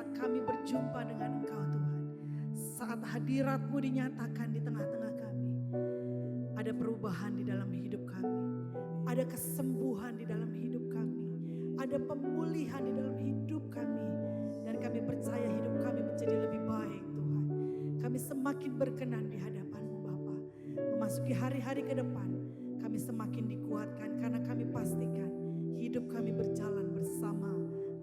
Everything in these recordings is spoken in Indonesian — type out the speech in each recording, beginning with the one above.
saat kami berjumpa dengan Engkau Tuhan. Saat hadirat-Mu dinyatakan di tengah-tengah kami. Ada perubahan di dalam hidup kami. Ada kesembuhan di dalam hidup kami. Ada pemulihan di dalam hidup kami. Dan kami percaya hidup kami menjadi lebih baik Tuhan. Kami semakin berkenan di hadapan-Mu Bapa. Memasuki hari-hari ke depan, kami semakin dikuatkan karena kami pastikan hidup kami berjalan bersama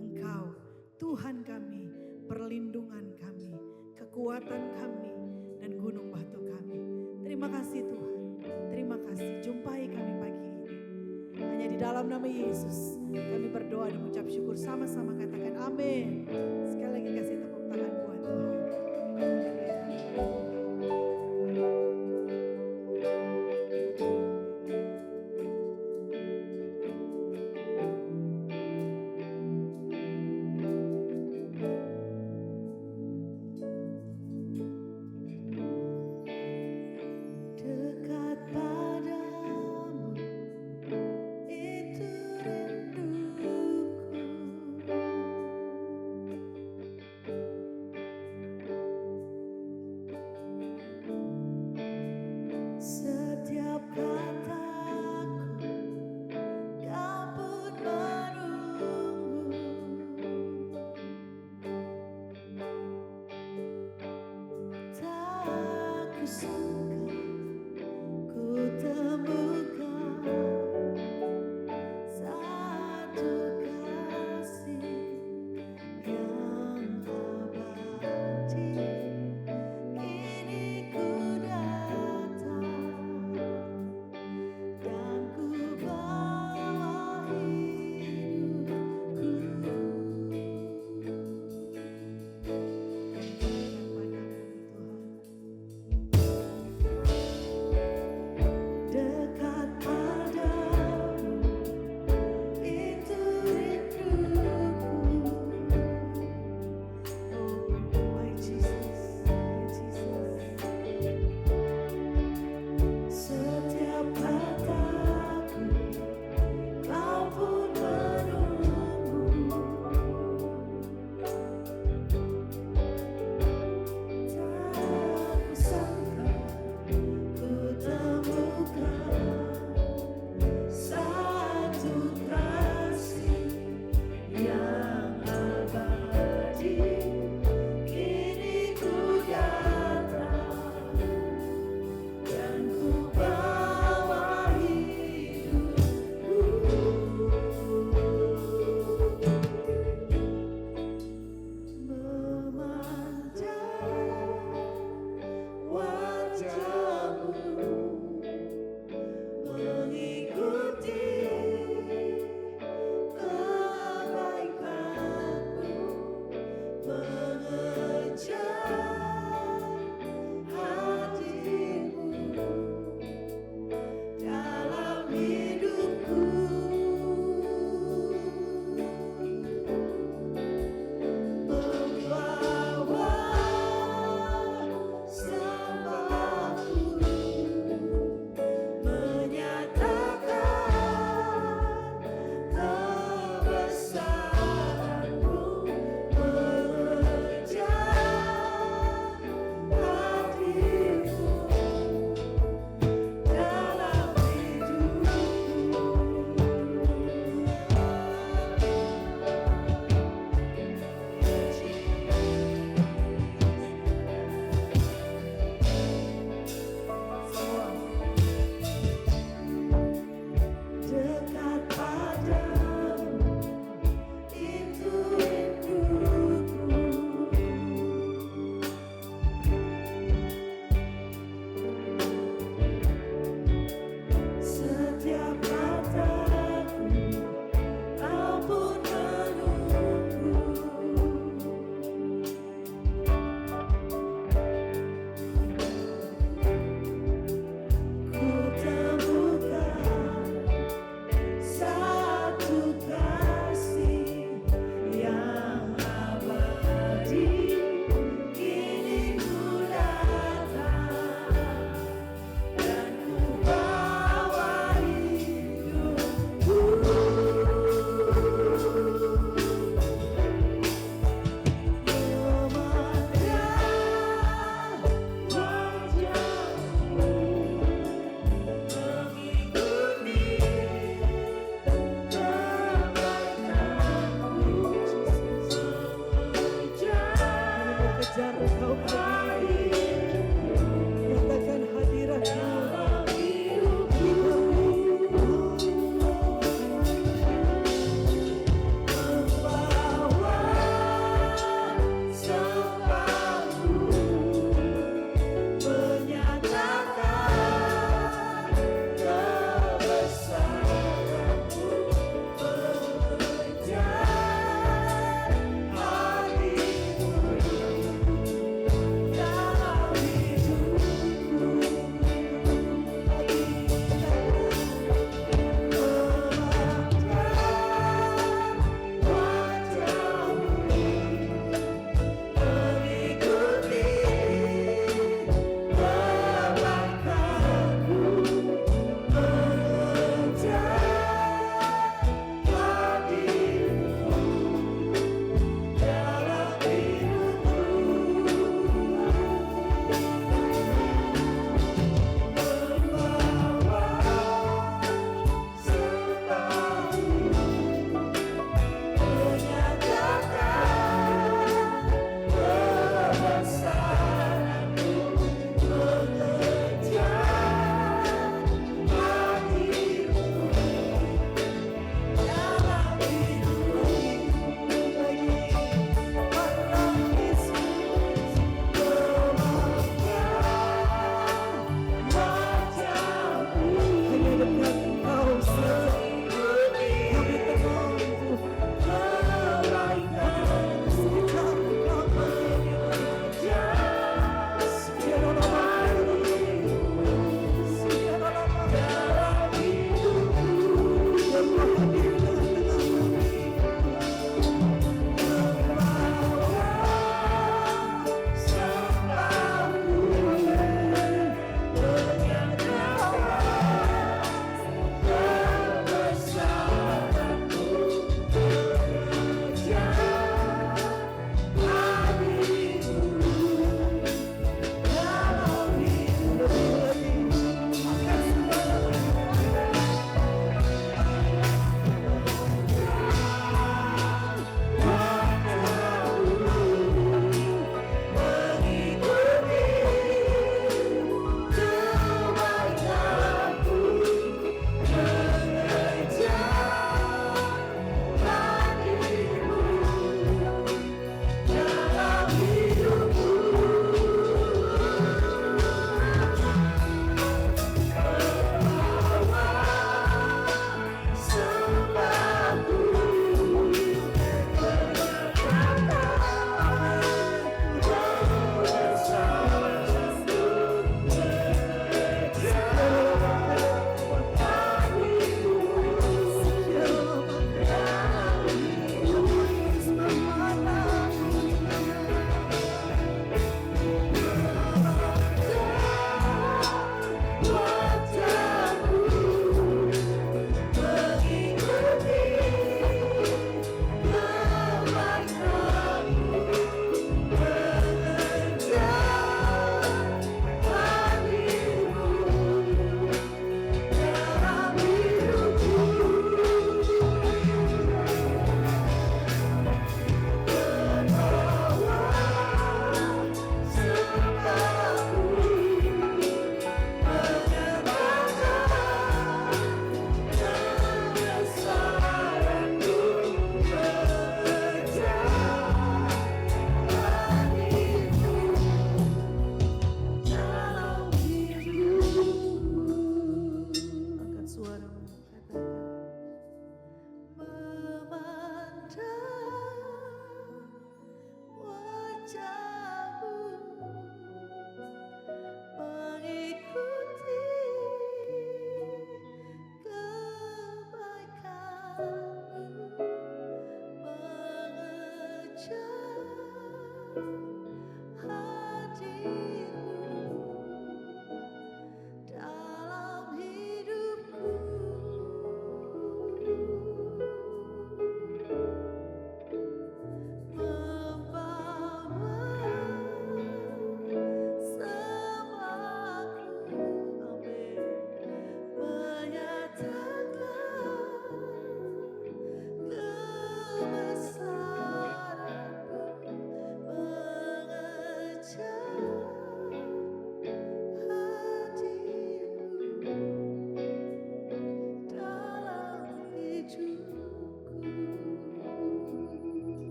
Engkau. Tuhan kami, perlindungan kami, kekuatan kami, dan gunung batu kami. Terima kasih Tuhan. Terima kasih. Jumpai kami pagi ini. Hanya di dalam nama Yesus kami berdoa dan mengucap syukur sama-sama, katakan amin. Sekali lagi kasih tepuk tangan buat Tuhan. Dekat padamu itu rinduku.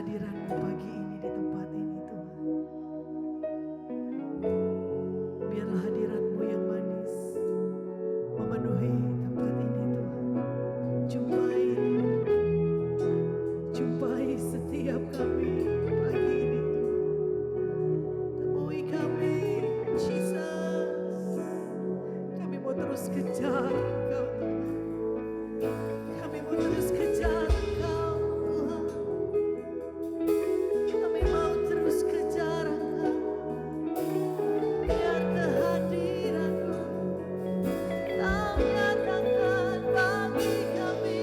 kehadiran-Mu pagi ini di tempat ini Tuhan. Biarlah hadirat-Mu yang manis memenuhi tempat ini Tuhan. Jumpai setiap kami pagi ini Tuhan. Temui kami, Jesus. Kami mau terus kejar Engkau Tuhan. Kami mau terus kejar Engkau Tuhan. Kami mau terus kejar Engkau. Biar kehadiran-Mu Kau nyatakan bagi kami.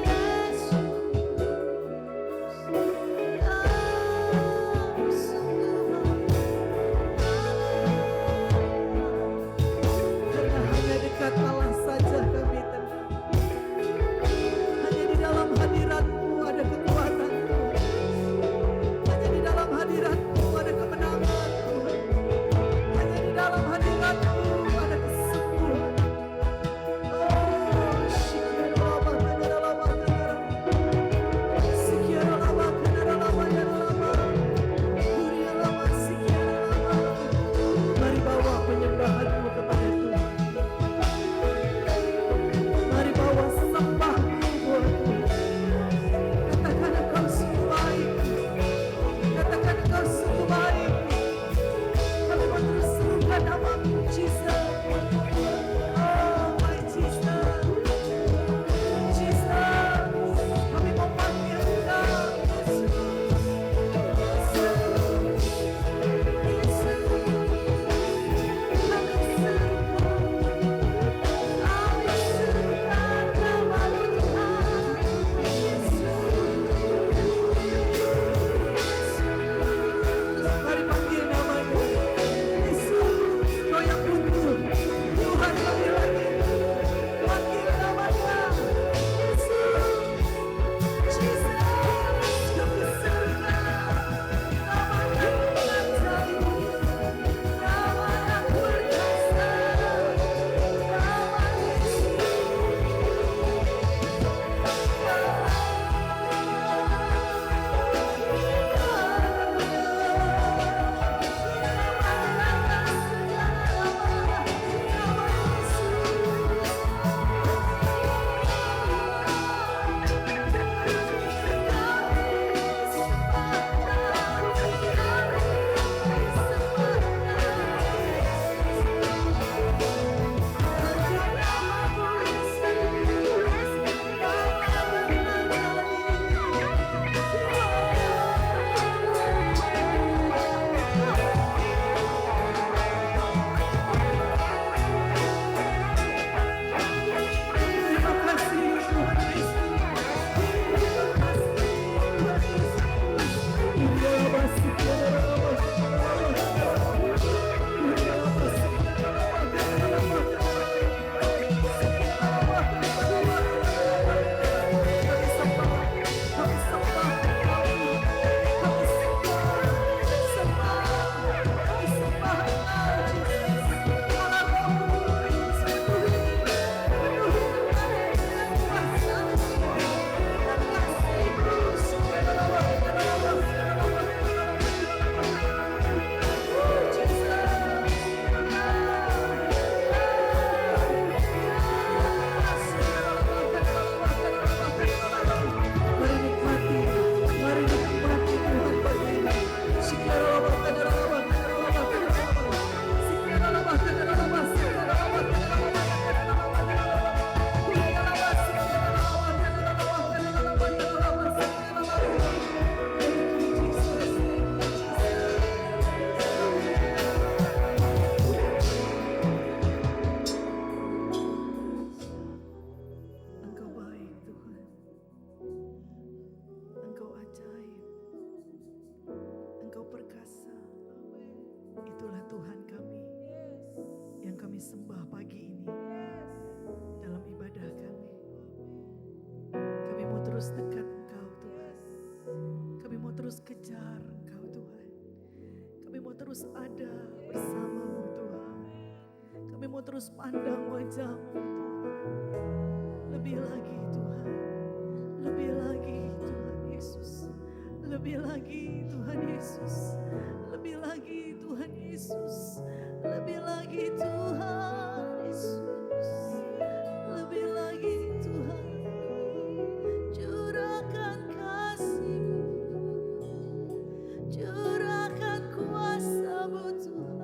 Yesus, Kau sungguh karena hanya dekat Allah saja kami tenang. Hanya di dalam hadirat-Mu ada kekuatan Tuhan. Hanya di dalam hadirat-Mu ada kemenangan Tuhan. Hanya di dalam hadirat-Mu ada kesembuhan. Oh, Shikiaralaba, Kadaralaba, Kadaralaba. Sikiaralaba, Kadaralaba, Kadaralaba. Kurialaba, Sikiaralaba. Mari bawa penyembahan-Mu kepada Tuhan. Mari bawa sembah-Mu buat Tuhan. Katakan Engkau sungguh baik. Katakan Engkau sungguh baik. Kami mau terus serukan nama-Mu, Jesus. Oh, my Jesus. Jesus. Kami mau panggil Engkau, Yesus. Mari panggil nama-Nya. Yesus, Kau yang unggul. Tuhan kami lagi. Panggil nama-Nya. Yesus. Jesus. Kami sembah. Nama yang ajaib. Nama yang berkuasa. Nama Yesus. Terima kasih Tuhan Yesus. Terima kasih Engkau baik Tuhan. Engkau ajaib. Engkau perkasa. Itulah Tuhan kami yang kami sembah pagi ini dalam ibadah kami. Kami mau terus dekat Engkau Tuhan. Kami mau terus kejar Engkau Tuhan. Kami mau terus ada bersama-Mu Tuhan. Kami mau terus pandang wajah-Mu Tuhan. Lebih lagi Tuhan. Lebih lagi Tuhan Yesus. Lebih lagi Tuhan Yesus. Lebih lagi Tuhan Yesus. Lebih lagi Tuhan Yesus. Lebih lagi Tuhan. Curahkan kasih-Mu. Curahkan kuasa-Mu Tuhan.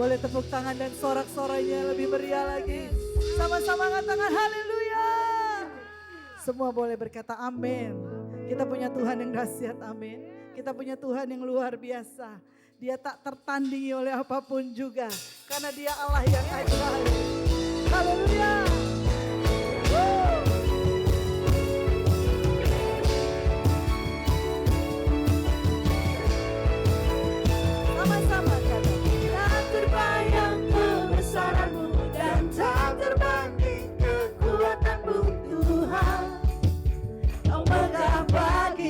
Boleh tepuk tangan dan sorak-sorainya lebih meriah lagi. Sama-sama angkat tangan, haleluya. Semua boleh berkata amin. Kita punya Tuhan yang dahsyat, amin. Kita punya Tuhan yang luar biasa. Dia tak tertandingi oleh apapun juga. Karena dia Allah yang ajaib. Haleluya. Sama-sama kata. Tak terbayang kebesaran-Mu dan tak terbanding kekuatan-Mu Tuhan. Kau megah bagi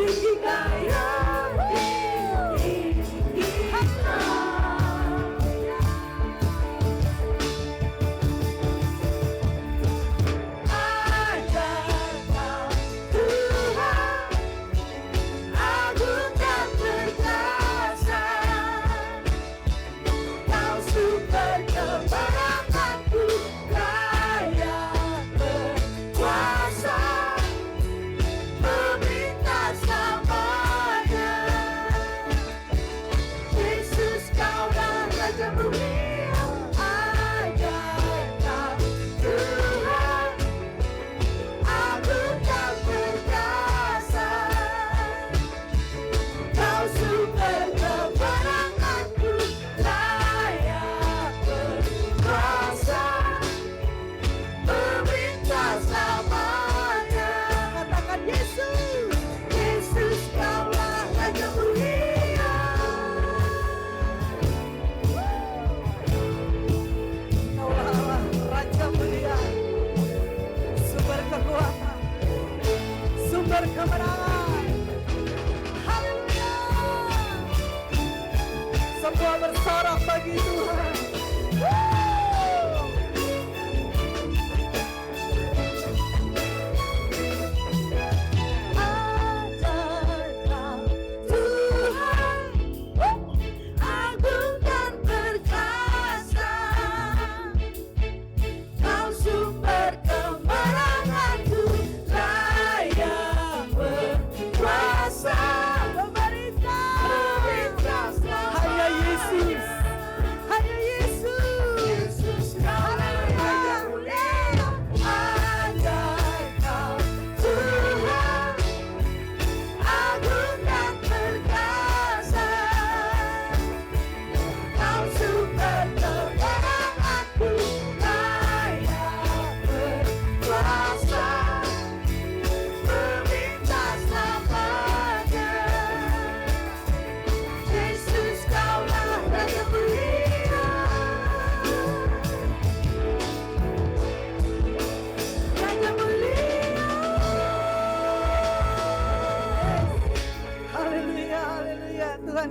tinggi kaya kemenangan. Haleluya. Semua bersorak bagi Tuhan.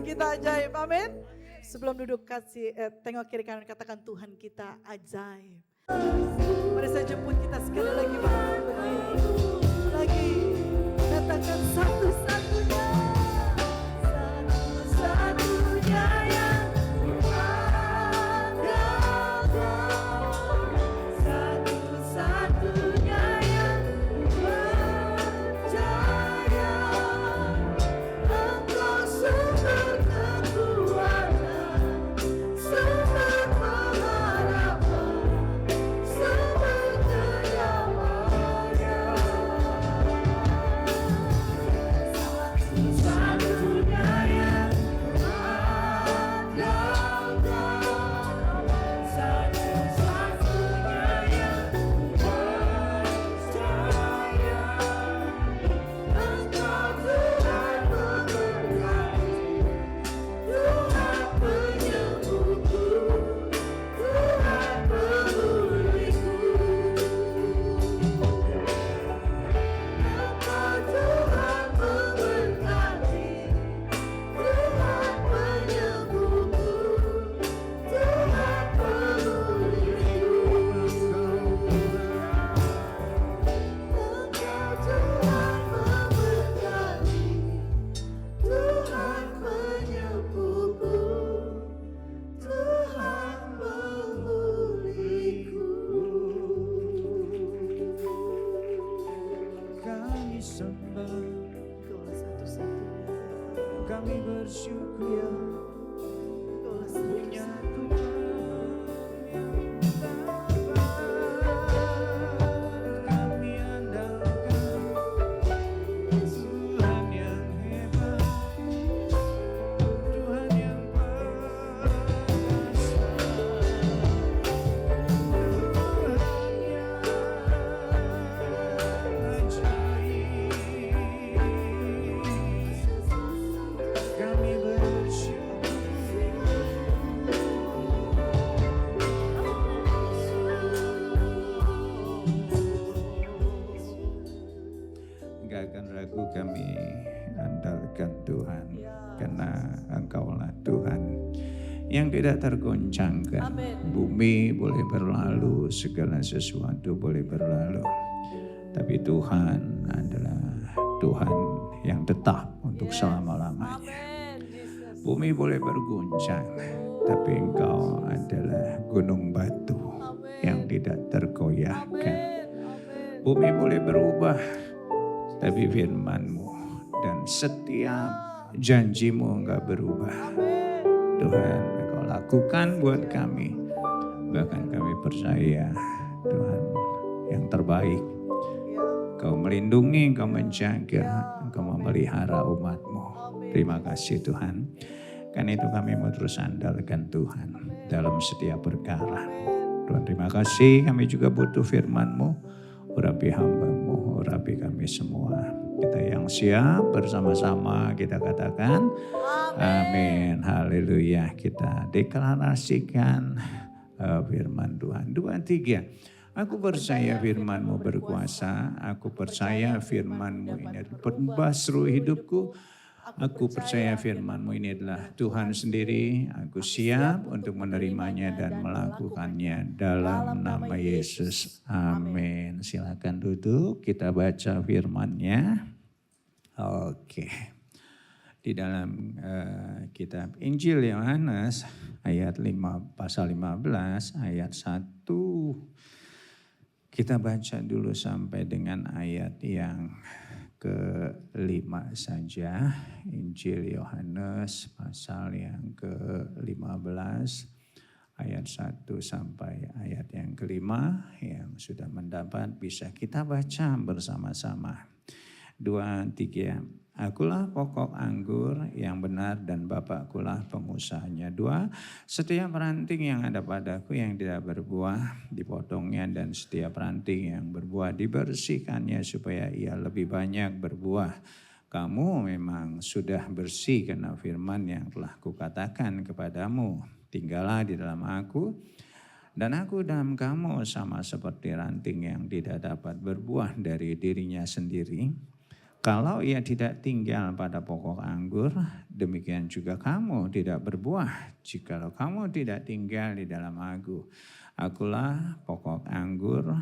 Kita ajaib, amin. Sebelum duduk tengok kiri kanan katakan Tuhan kita ajaib. Mari saya jemput kita sekali lagi Bapak, lagi katakan satu-satunya, satu-satunya yang ada, satu-satunya yang percaya. Kami bersyukur punya Tuhan yang kami andalkan, Tuhan yang hebat, Tuhan yang perkasa, Tuhan yang ajaib. Kami bersyukur yang tidak tergoncangkan. Bumi boleh berlalu, segala sesuatu boleh berlalu. Tapi Tuhan adalah Tuhan yang tetap untuk selama-lamanya. Bumi boleh berguncang, tapi Engkau adalah gunung batu yang tidak tergoyahkan. Bumi boleh berubah, tapi firman-Mu dan setiap janji-Mu enggak berubah. Tuhan, Engkau lakukan buat kami. Bahkan kami percaya Tuhan yang terbaik. Engkau melindungi, Engkau menjaga, Engkau memelihara umat-Mu. Terima kasih Tuhan. Karena itu kami mau terus andalkan Tuhan dalam setiap perkara. Tuhan terima kasih, kami juga butuh firman-Mu. Urapi hamba-Mu, urapi kami semua. Kita yang siap bersama-sama kita katakan amin. Haleluya. Kita deklarasikan firman Tuhan. 2, 3. Aku percaya firman-Mu berkuasa. Aku percaya firman-Mu ini adalah penebas seluruh hidupku. Aku percaya firman-Mu ini adalah Tuhan sendiri. Aku siap untuk menerimanya dan melakukannya dalam nama Yesus. Amin. Silakan duduk, kita baca firman-Nya. Oke. Di dalam kitab Injil Yohanes ayat 5, pasal 15 ayat 1. Kita baca dulu sampai dengan ayat yang ke-5 saja. Injil Yohanes pasal yang ke-15 ayat 1 sampai ayat yang ke-5. Yang sudah mendapat bisa kita baca bersama-sama. 2, 3. Akulah pokok anggur yang benar dan Bapakkulah pengusahanya. 2. Setiap ranting yang ada padaku yang tidak berbuah dipotongnya, dan setiap ranting yang berbuah dibersihkannya supaya ia lebih banyak berbuah. Kamu memang sudah bersih karena firman yang telah kukatakan kepadamu. Tinggallah di dalam aku dan aku dalam kamu, sama seperti ranting yang tidak dapat berbuah dari dirinya sendiri. Kalau ia tidak tinggal pada pokok anggur, demikian juga kamu tidak berbuah jikalau kamu tidak tinggal di dalam aku. Akulah pokok anggur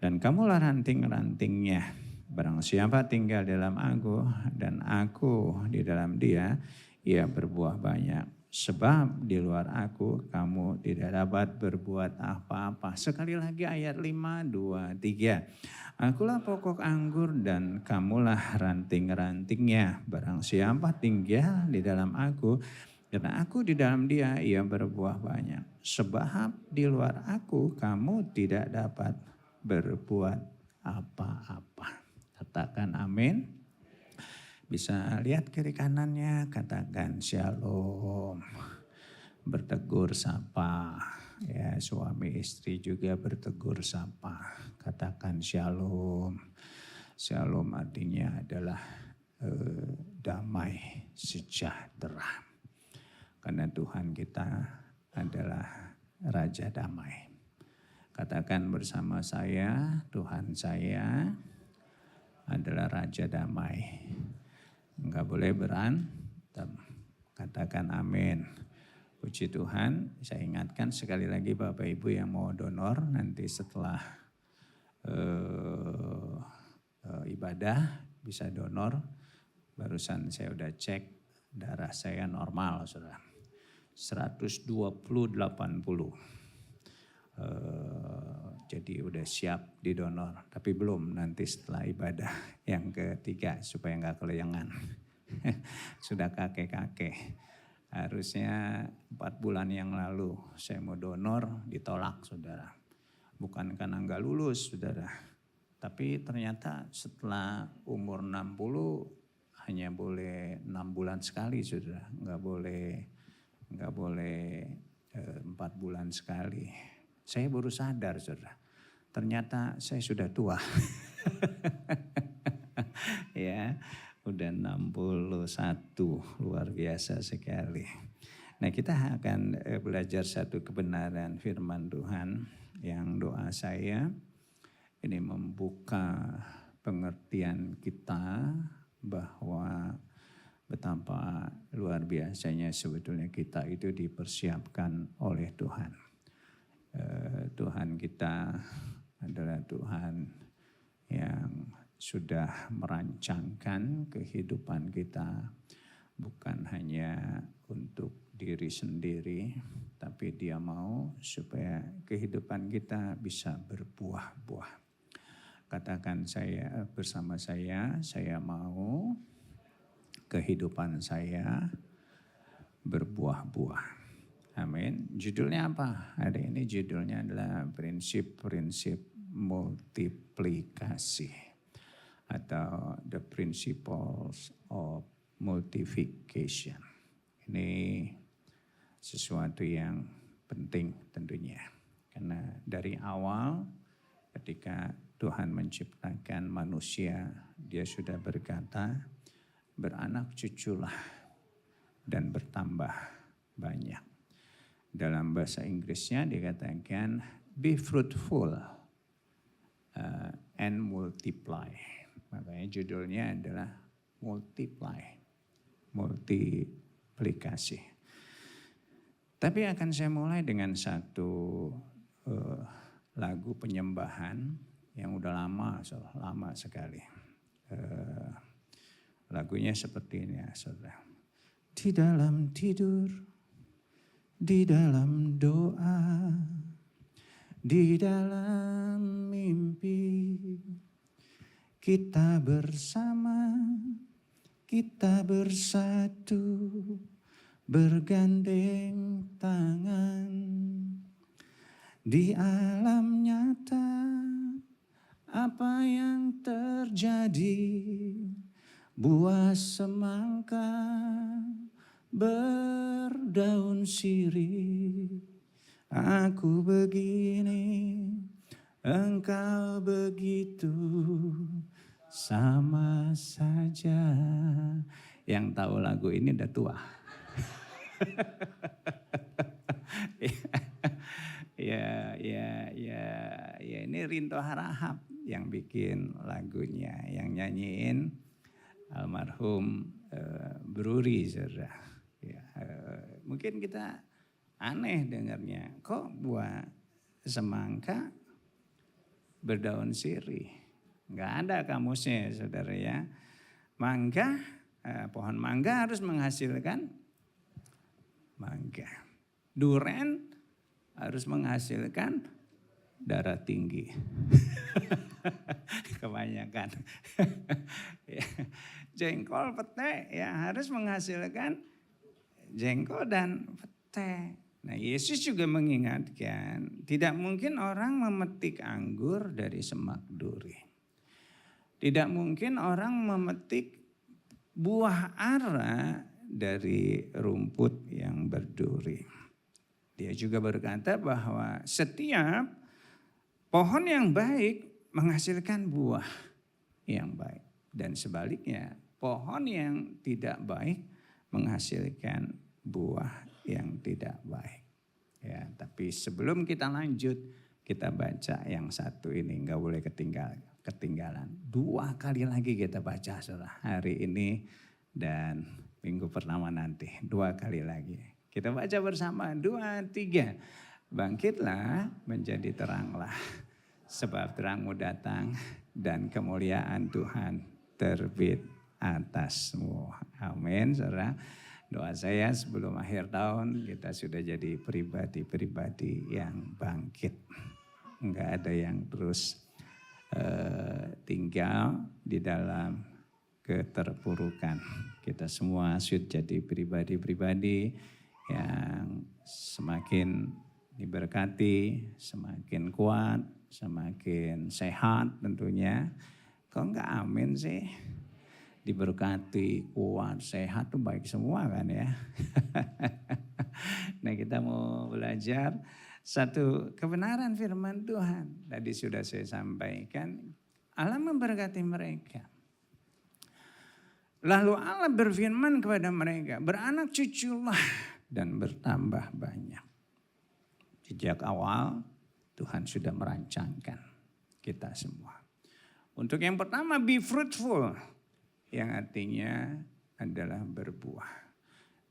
dan kamulah ranting-rantingnya. Barang siapa tinggal dalam aku dan aku di dalam dia, ia berbuah banyak. Sebab di luar aku kamu tidak dapat berbuat apa-apa. Sekali lagi ayat 5, 2, 3. Akulah pokok anggur dan kamulah ranting-rantingnya. Barang siapa tinggal di dalam aku, karena aku di dalam dia, ia berbuah banyak. Sebab di luar aku kamu tidak dapat berbuat apa-apa. Katakan amin. Bisa lihat kiri kanannya, katakan shalom. Bertegur sapa. Ya, suami istri juga bertegur sapa. Katakan shalom. Shalom artinya adalah damai sejahtera. Karena Tuhan kita adalah Raja Damai. Katakan bersama saya, Tuhan saya adalah Raja Damai. Enggak boleh berantem. Katakan amin. Puji Tuhan. Saya ingatkan sekali lagi Bapak Ibu yang mau donor nanti setelah ibadah bisa donor. Barusan saya udah cek darah saya normal, saudara. 120/80. Jadi udah siap didonor, tapi belum, nanti setelah ibadah yang ketiga supaya nggak kelayangan. Sudah kakek-kakek. Harusnya 4 bulan yang lalu saya mau donor, ditolak saudara. Bukan karena nggak lulus saudara, tapi ternyata setelah umur 60 hanya boleh 6 bulan sekali saudara, nggak boleh 4 bulan sekali. Saya baru sadar saudara, ternyata saya sudah tua. Ya, udah 61, luar biasa sekali. Nah, kita akan belajar satu kebenaran firman Tuhan yang doa saya ini membuka pengertian kita bahwa betapa luar biasanya sebetulnya kita itu dipersiapkan oleh Tuhan. Tuhan kita adalah Tuhan yang sudah merancangkan kehidupan kita bukan hanya untuk diri sendiri, tapi Dia mau supaya kehidupan kita bisa berbuah-buah. Katakan saya bersama saya mau kehidupan saya berbuah-buah. Amin. Judulnya apa? Hari ini judulnya adalah prinsip-prinsip multiplikasi atau the principles of multiplication. Ini sesuatu yang penting tentunya. Karena dari awal ketika Tuhan menciptakan manusia, Dia sudah berkata, beranak cuculah dan bertambah banyak. Dalam bahasa Inggrisnya dikatakan be fruitful and multiply. Makanya judulnya adalah multiplikasi. Tapi akan saya mulai dengan satu lagu penyembahan yang udah lama sekali. Lagunya seperti ini ya saudara. Di dalam tidur, di dalam doa, di dalam mimpi, kita bersama, kita bersatu, bergandeng tangan. Di alam nyata, apa yang terjadi? Buah semangka berdaun sirih. Aku begini, engkau begitu, sama saja. Yang tahu lagu ini udah tua. Ya, ini Rinto Harahap yang bikin lagunya, yang nyanyiin almarhum Bruri, saudara. Ya, mungkin kita aneh dengarnya, kok buah semangka berdaun sirih? Enggak ada kamusnya, saudara ya. Mangga, pohon mangga harus menghasilkan mangga. Duren harus menghasilkan darah tinggi. Kebanyakan. Jengkol, pete ya harus menghasilkan jengkol dan pete. Nah, Yesus juga mengingatkan, tidak mungkin orang memetik anggur dari semak duri. Tidak mungkin orang memetik buah ara dari rumput yang berduri. Dia juga berkata bahwa setiap pohon yang baik menghasilkan buah yang baik. Dan sebaliknya, pohon yang tidak baik menghasilkan buah yang tidak baik. Ya, tapi sebelum kita lanjut, kita baca yang satu ini, enggak boleh ketinggalan. 2 kali lagi kita baca saudara, hari ini dan minggu pertama nanti. 2 kali lagi. Kita baca bersama, 2, 3. Bangkitlah menjadi teranglah, sebab terangmu datang dan kemuliaan Tuhan terbit atasmu. Amin, saudara. Doa saya sebelum akhir tahun kita sudah jadi pribadi-pribadi yang bangkit. Enggak ada yang terus tinggal di dalam keterpurukan. Kita semua sudah jadi pribadi-pribadi yang semakin diberkati, semakin kuat, semakin sehat tentunya. Kok enggak amin sih? Diberkati, kuat, sehat tuh baik semua kan ya. Nah, kita mau belajar satu kebenaran firman Tuhan. Tadi sudah saya sampaikan, Allah memberkati mereka. Lalu Allah berfirman kepada mereka, beranak cuculah dan bertambah banyak. Sejak awal Tuhan sudah merancangkan kita semua. Untuk yang pertama, be fruitful. Yang artinya adalah berbuah.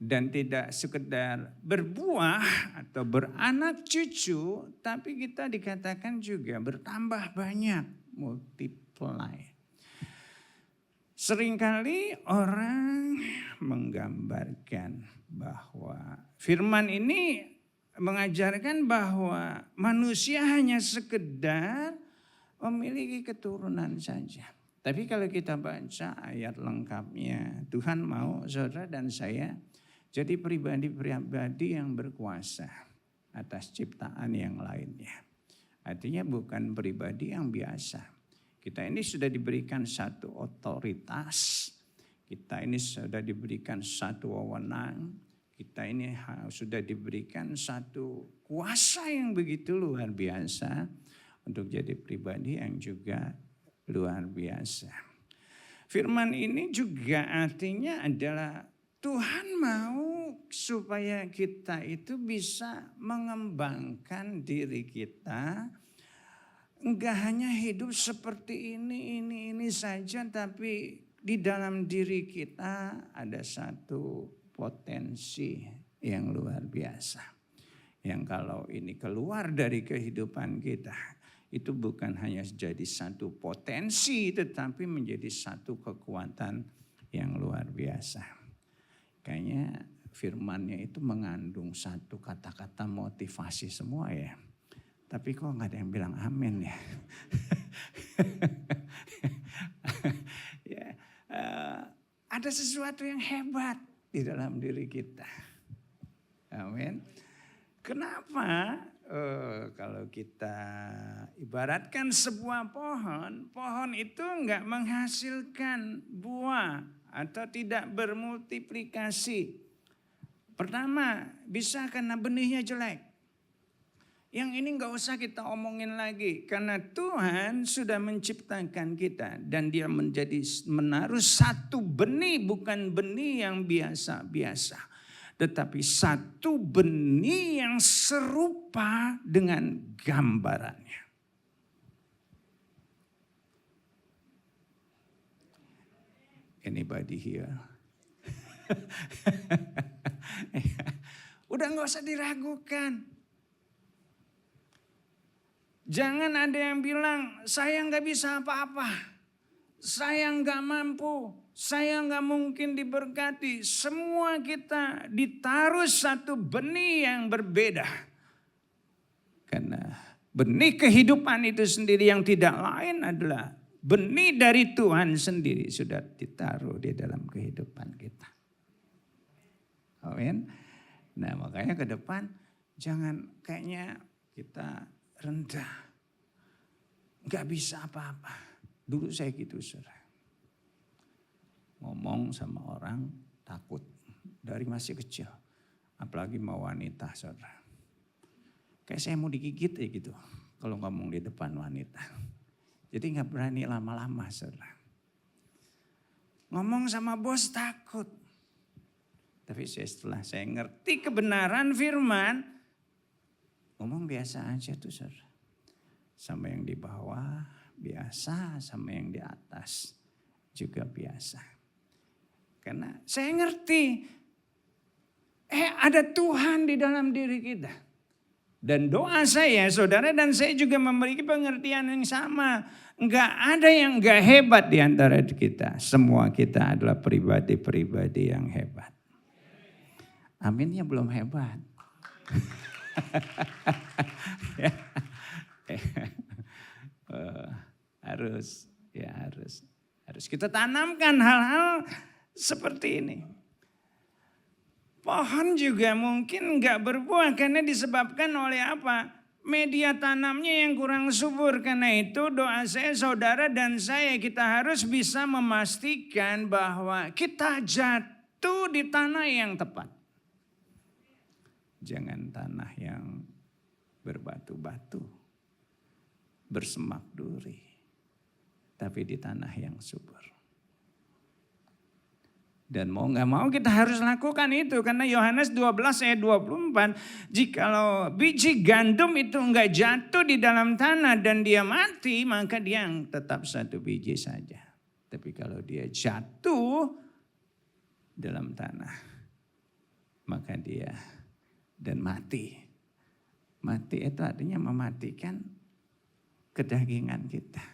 Dan tidak sekedar berbuah atau beranak cucu, tapi kita dikatakan juga bertambah banyak, multiply. Seringkali orang menggambarkan bahwa firman ini mengajarkan bahwa manusia hanya sekedar memiliki keturunan saja. Tapi kalau kita baca ayat lengkapnya, Tuhan mau saudara dan saya jadi pribadi-pribadi yang berkuasa atas ciptaan yang lainnya. Artinya bukan pribadi yang biasa. Kita ini sudah diberikan satu otoritas. Kita ini sudah diberikan satu wewenang. Kita ini sudah diberikan satu kuasa yang begitu luar biasa untuk jadi pribadi yang juga luar biasa. Firman ini juga artinya adalah Tuhan mau supaya kita itu bisa mengembangkan diri kita. Enggak hanya hidup seperti ini saja, tapi di dalam diri kita ada satu potensi yang luar biasa. Yang kalau ini keluar dari kehidupan kita, itu bukan hanya jadi satu potensi, tetapi menjadi satu kekuatan yang luar biasa. Kayaknya firmannya itu mengandung satu kata-kata motivasi semua ya. Tapi kok nggak ada yang bilang amin ya. Ada sesuatu yang hebat di dalam diri kita. Amin. Kenapa? Kalau kita ibaratkan sebuah pohon itu nggak menghasilkan buah atau tidak bermultiplikasi. Pertama, bisa karena benihnya jelek. Yang ini nggak usah kita omongin lagi, karena Tuhan sudah menciptakan kita dan Dia menaruh satu benih, bukan benih yang biasa-biasa, tetapi satu benih yang serupa dengan gambarannya. Anybody here? Udah gak usah diragukan. Jangan ada yang bilang, saya gak bisa apa-apa. Saya gak mampu. Saya gak mungkin diberkati. Semua kita ditaruh satu benih yang berbeda. Karena benih kehidupan itu sendiri yang tidak lain adalah benih dari Tuhan sendiri sudah ditaruh di dalam kehidupan kita. Amin. Nah makanya ke depan jangan kayaknya kita rendah. Gak bisa apa-apa. Dulu saya gitu saudara. Ngomong sama orang takut dari masih kecil. Apalagi mau wanita saudara. Kayak saya mau digigit ya gitu. Kalau ngomong di depan wanita. Jadi gak berani lama-lama saudara. Ngomong sama bos takut. Tapi setelah saya ngerti kebenaran firman. Ngomong biasa aja tuh saudara. Sama yang di bawah biasa, sama yang di atas juga biasa. Karena saya ngerti. Ada Tuhan di dalam diri kita. Dan doa saya, saudara dan saya juga memiliki pengertian yang sama. Enggak ada yang enggak hebat di antara kita. Semua kita adalah pribadi-pribadi yang hebat. Aminnya belum hebat. Harus kita tanamkan hal-hal seperti ini. Pohon juga mungkin enggak berbuah karena disebabkan oleh apa? Media tanamnya yang kurang subur. Karena itu doa saya saudara dan saya kita harus bisa memastikan bahwa kita jatuh di tanah yang tepat. Jangan tanah yang berbatu-batu, bersemak duri, tapi di tanah yang subur. Dan mau gak mau kita harus lakukan itu. Karena Yohanes 12 ayat 24. Jikalau biji gandum itu enggak jatuh di dalam tanah dan dia mati. Maka dia tetap satu biji saja. Tapi kalau dia jatuh dalam tanah. Maka dia dan mati. Mati itu artinya mematikan kedagingan kita.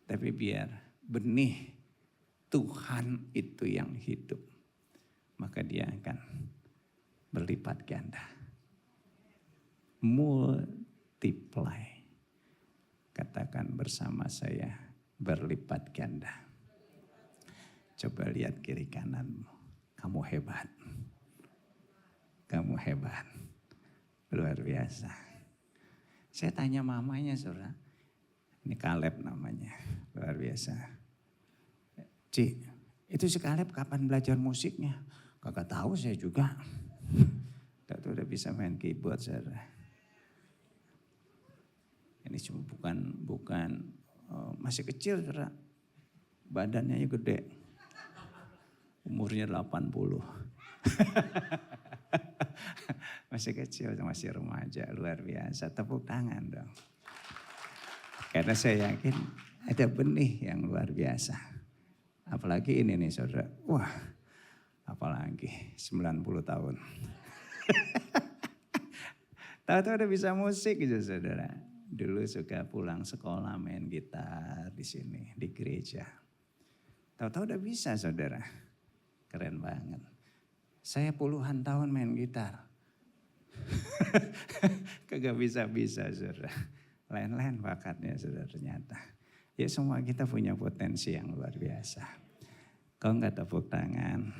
Tapi biar benih Tuhan itu yang hidup, maka dia akan berlipat ganda. Multiply. Katakan bersama saya, berlipat ganda. Coba lihat kiri kananmu. Kamu hebat. Kamu hebat. Luar biasa. Saya tanya mamanya, saudara. Ini Kaleb namanya. Luar biasa. Ci, itu si Kaleb kapan belajar musiknya? Kagak tahu saya juga. Tahu udah bisa main keyboard, saudara. Ini cuma bukan masih kecil, saudara. Badannya gede. Umurnya 80. Masih kecil, masih remaja, luar biasa. Tepuk tangan dong. Karena saya yakin ada benih yang luar biasa. Apalagi ini nih saudara. Wah, apalagi 90 tahun. Tahu-tahu udah bisa musik gitu saudara. Dulu suka pulang sekolah main gitar di sini, di gereja. Tahu-tahu udah bisa saudara. Keren banget. Saya puluhan tahun main gitar. Kagak bisa-bisa saudara. Lain-lain bakatnya saudara ternyata. Ya semua kita punya potensi yang luar biasa. Kau enggak tepuk tangan.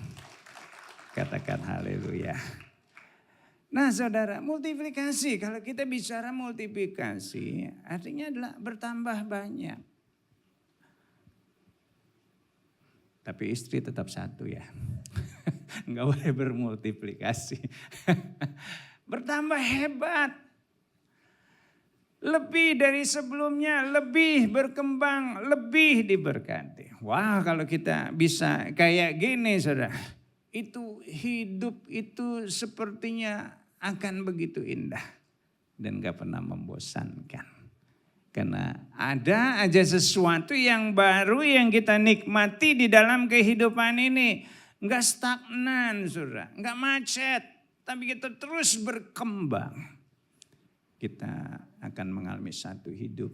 Katakan haleluya. Nah saudara, multiplikasi. Kalau kita bicara multiplikasi artinya adalah bertambah banyak. Tapi istri tetap satu ya. Enggak boleh bermultiplikasi. Bertambah hebat. Lebih dari sebelumnya, lebih berkembang, lebih diberkati. Wah kalau kita bisa kayak gini saudara. Itu hidup itu sepertinya akan begitu indah. Dan gak pernah membosankan. Karena ada aja sesuatu yang baru yang kita nikmati di dalam kehidupan ini. Enggak stagnan saudara, enggak macet. Tapi kita terus berkembang. Kita akan mengalami satu hidup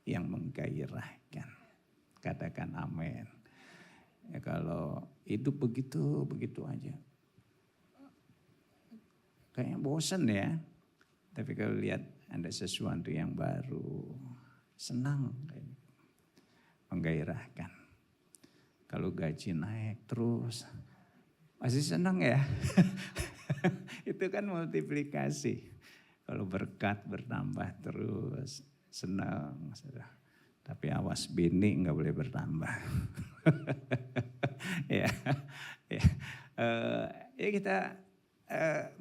yang menggairahkan. Katakan amin. Ya kalau hidup begitu aja. Kayaknya bosan ya. Tapi kalau lihat ada sesuatu yang baru. Senang. Menggairahkan. Kalau gaji naik terus. Masih senang ya. Itu kan multiplikasi. Kalau berkat bertambah terus. Senang. Tapi awas bini nggak boleh bertambah. ya kita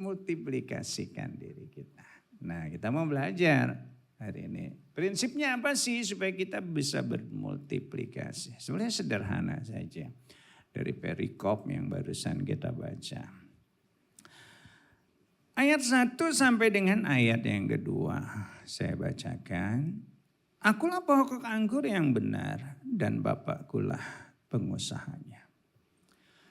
multiplikasikan diri kita. Nah kita mau belajar hari ini. Prinsipnya apa sih supaya kita bisa bermultiplikasi? Sebenarnya sederhana saja. Dari perikop yang barusan kita baca. Ayat 1 sampai dengan ayat yang kedua. Saya bacakan. Akulah pokok anggur yang benar dan Bapakkulah pengusahanya.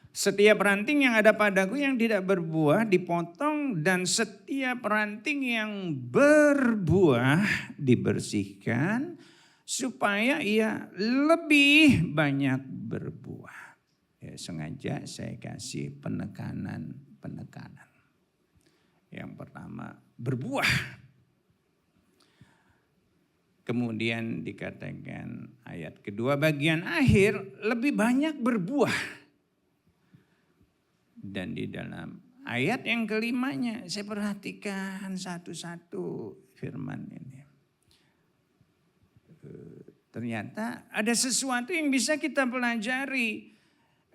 Setiap ranting yang ada padaku yang tidak berbuah dipotong dan setiap ranting yang berbuah dibersihkan supaya ia lebih banyak berbuah. Ya, sengaja saya kasih penekanan. Yang pertama berbuah. Kemudian dikatakan ayat kedua bagian akhir lebih banyak berbuah. Dan di dalam ayat yang kelimanya saya perhatikan satu-satu firman ini. Ternyata ada sesuatu yang bisa kita pelajari.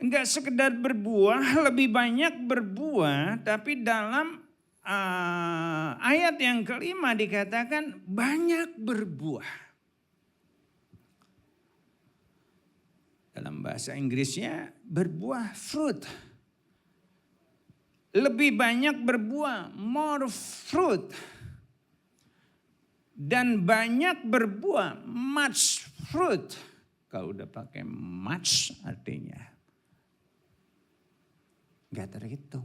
Enggak sekedar berbuah, lebih banyak berbuah. Tapi dalam ayat yang kelima dikatakan banyak berbuah. Dalam bahasa Inggrisnya berbuah fruit. Lebih banyak berbuah, more fruit. Dan banyak berbuah, much fruit. Kalau udah pakai much artinya Gak terhitung.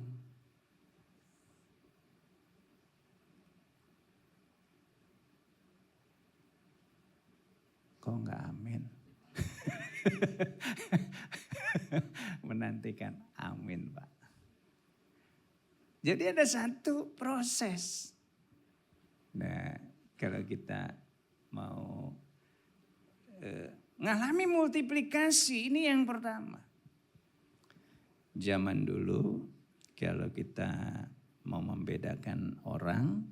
Kok nggak amin? Menantikan amin, Pak. Jadi ada satu proses. Nah, kalau kita mau ngalami multiplikasi, ini yang pertama. Zaman dulu kalau kita mau membedakan orang,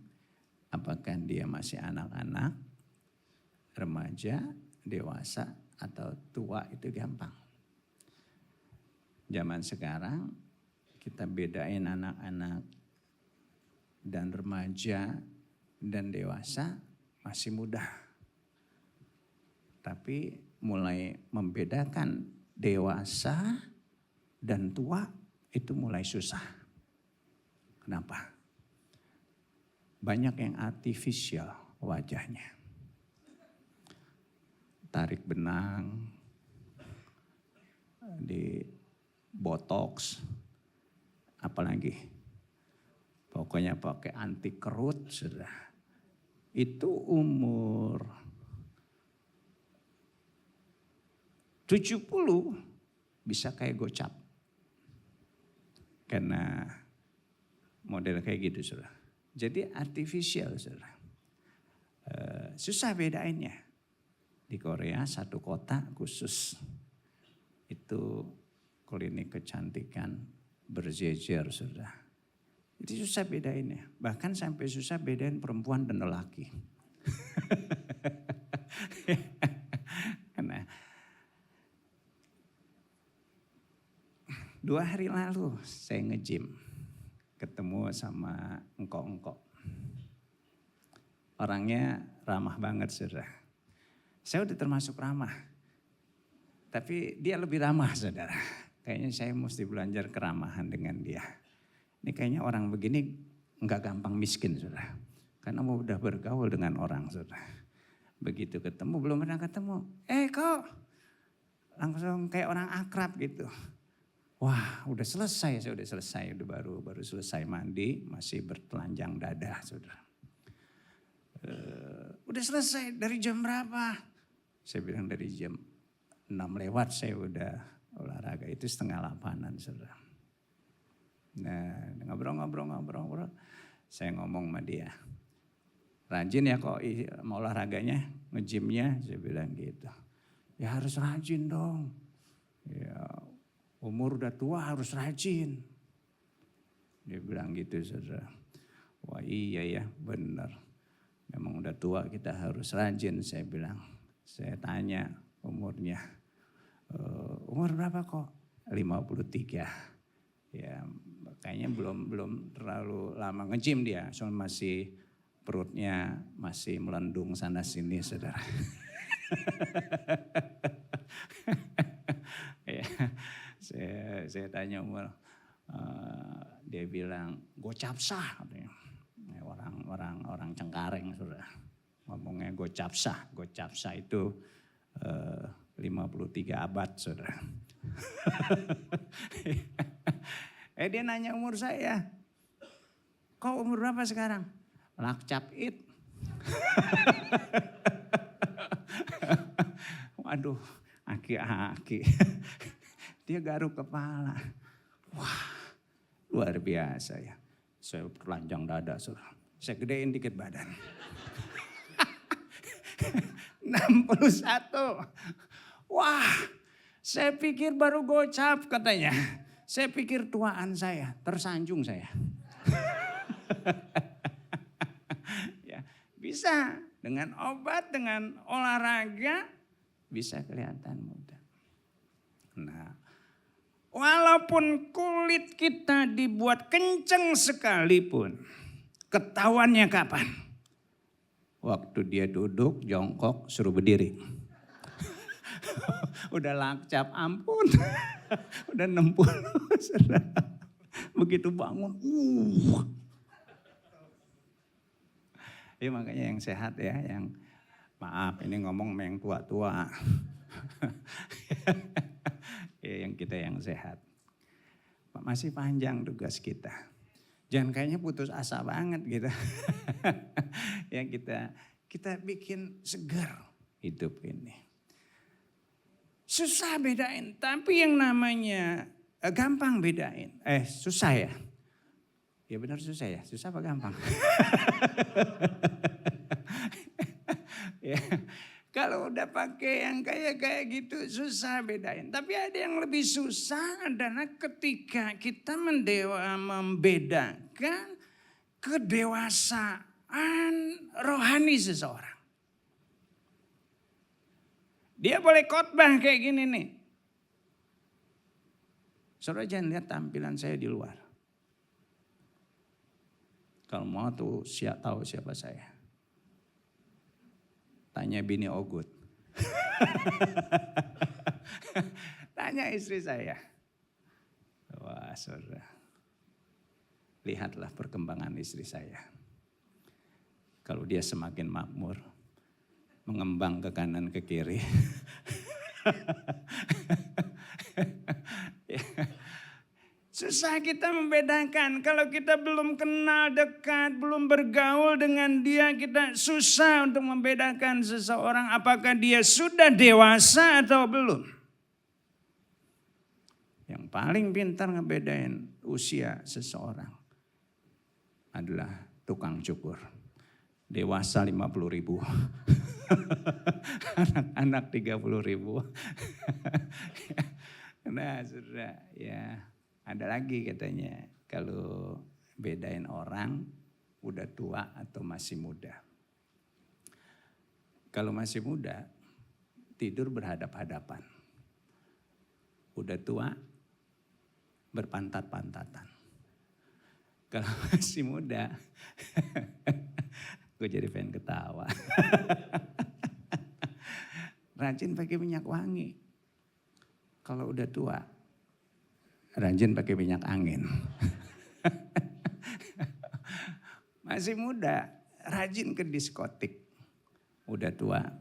apakah dia masih anak-anak, remaja, dewasa, atau tua, itu gampang. Zaman sekarang kita bedain anak-anak dan remaja dan dewasa masih mudah. Tapi mulai membedakan dewasa dan tua itu mulai susah. Kenapa? Banyak yang artifisial wajahnya. Tarik benang, di botox, apalagi pokoknya pakai anti kerut sudah. Itu umur 70 bisa kayak gocap. Karena model kayak gitu sudah. Jadi artifisial sudah. Susah bedainnya. Di Korea satu kota khusus. Itu klinik kecantikan berjejer sudah. Jadi susah bedainnya. Bahkan sampai susah bedain perempuan dan lelaki. Karena 2 hari lalu saya nge-gym. Ketemu sama engkok-engkok. Orangnya ramah banget saudara. Saya udah termasuk ramah. Tapi dia lebih ramah saudara. Kayaknya saya mesti belajar keramahan dengan dia. Ini kayaknya orang begini enggak gampang miskin saudara. Karena mau udah bergaul dengan orang saudara. Begitu ketemu, belum pernah ketemu. Kok langsung kayak orang akrab gitu. Wah udah selesai, saya udah selesai. Baru selesai mandi, masih bertelanjang dada saudara. Udah selesai, dari jam berapa? Saya bilang dari jam 6 lewat saya udah olahraga, itu 7:30 saudara. Nah ngobrol. Saya ngomong sama dia. Rajin ya kok mau olahraganya, nge-gymnya, saya bilang gitu. Ya harus rajin dong. Ya umur udah tua harus rajin. Dia bilang gitu saudara. Wah iya ya benar. Memang udah tua kita harus rajin saya bilang. Saya tanya umurnya. Umur berapa kok? 53. Ya kayaknya belum terlalu lama nge-gym dia. Soalnya masih perutnya masih melendung sana sini saudara. Ya, saya tanya umur. Dia bilang gocapsah katanya. Orang Cengkareng saudara. Ngomongnya gocapsah. Gocapsah itu 53 abad saudara. Dia nanya umur saya. Kau umur berapa sekarang? Lakcap it. Waduh, aki-aki. Dia garuk kepala. Wah, luar biasa ya. Saya telanjang dada, saudara. Saya gedein dikit badan. 61. Wah, saya pikir baru gocap katanya. Saya pikir tuaan saya, tersanjung saya. Ya, bisa dengan obat, dengan olahraga, bisa kelihatan muda. Nah, walaupun kulit kita dibuat kenceng sekalipun, ketahuannya kapan? Waktu dia duduk, jongkok, suruh berdiri. Udah lakcap, ampun. Udah 60. Begitu bangun. Ya makanya yang sehat ya, yang maaf ini ngomong sama yang tua-tua. Ya, yang kita yang sehat. masih panjang tugas kita. Jangan kayaknya putus asa banget gitu. Ya kita bikin segar hidup ini. Susah bedain, tapi yang namanya gampang bedain. Susah ya? Ya benar susah ya, susah apa gampang? Ya, kalau udah pakai yang kayak gitu susah bedain. Tapi ada yang lebih susah adalah ketika kita membedakan kedewasaan rohani seseorang. Dia boleh khotbah kayak gini nih. Saudara jangan lihat tampilan saya di luar. Kalau mau tuh tahu siapa saya. Tanya bini Ogut. Tanya istri saya. Wah saudara. Lihatlah perkembangan istri saya. Kalau dia semakin makmur. Mengembang ke kanan ke kiri. Susah kita membedakan. Kalau kita belum kenal dekat, belum bergaul dengan dia, kita susah untuk membedakan seseorang apakah dia sudah dewasa atau belum. Yang paling pintar ngebedain usia seseorang adalah tukang cukur. Dewasa 50.000. Anak-anak 30.000. Nah sudah ya. Ada lagi katanya, kalau bedain orang udah tua atau masih muda. Kalau masih muda, tidur berhadap-hadapan. Udah tua, berpantat-pantatan. Kalau masih muda, gue jadi pengen ketawa. Rajin pakai minyak wangi. Kalau udah tua, rajin pakai minyak angin. Masih muda, rajin ke diskotik. Udah tua,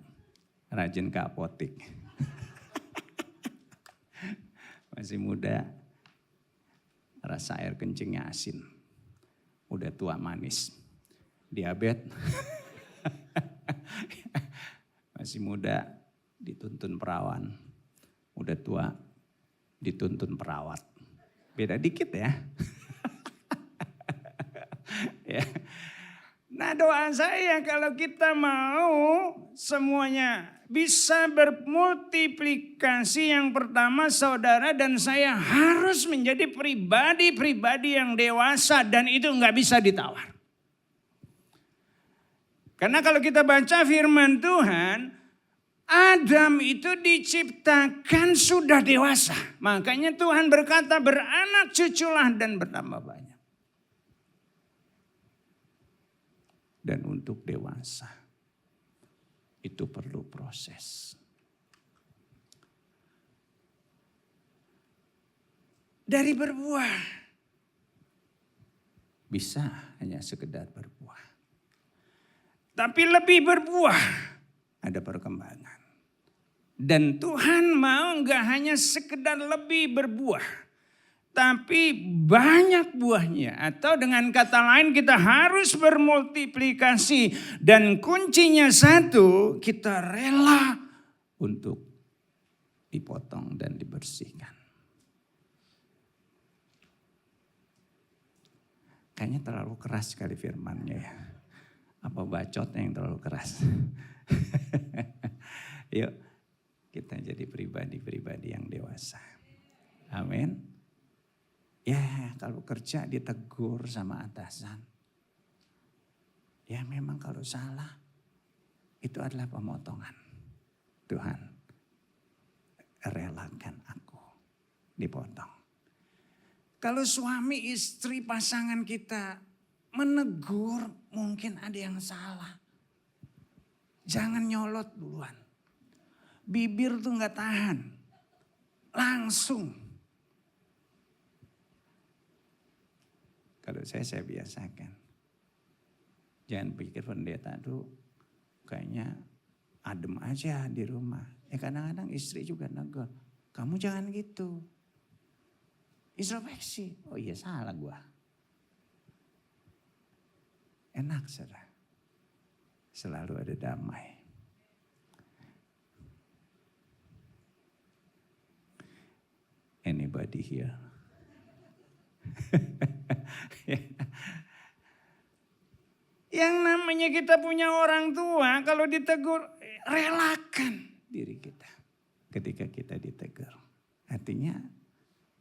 rajin ke apotik. Masih muda, rasa air kencingnya asin. Udah tua manis. Diabetes. Masih muda, dituntun perawan. Udah tua, dituntun perawat. Beda dikit ya. Ya. Nah doa saya kalau kita mau semuanya bisa bermultiplikasi, yang pertama saudara dan saya harus menjadi pribadi-pribadi yang dewasa dan itu nggak bisa ditawar. Karena kalau kita baca firman Tuhan, Adam itu diciptakan sudah dewasa. Makanya Tuhan berkata beranak cuculah dan bertambah banyak. Dan untuk dewasa itu perlu proses. Dari berbuah bisa hanya sekedar berbuah. Tapi lebih berbuah ada perkembangan. Dan Tuhan mau enggak hanya sekedar lebih berbuah. Tapi banyak buahnya. Atau dengan kata lain kita harus bermultiplikasi. Dan kuncinya satu, kita rela untuk dipotong dan dibersihkan. Kayaknya terlalu keras sekali firmannya ya. Apa bacotnya yang terlalu keras? Yuk kita jadi pribadi-pribadi yang dewasa. Amin. Ya kalau kerja ditegur sama atasan. Ya memang kalau salah itu adalah pemotongan. Tuhan relakan aku dipotong. Kalau suami istri pasangan kita menegur mungkin ada yang salah. Jangan nyolot duluan. Bibir tuh gak tahan. Langsung. Kalau saya biasakan. Jangan pikir pendeta tuh kayaknya adem aja di rumah. Kadang-kadang istri juga negur. Kamu jangan gitu. introspeksi. Oh iya salah gua. Enak saudara. Selalu ada damai. Anybody here? Yang namanya kita punya orang tua, kalau ditegur, relakan diri kita ketika kita ditegur. Artinya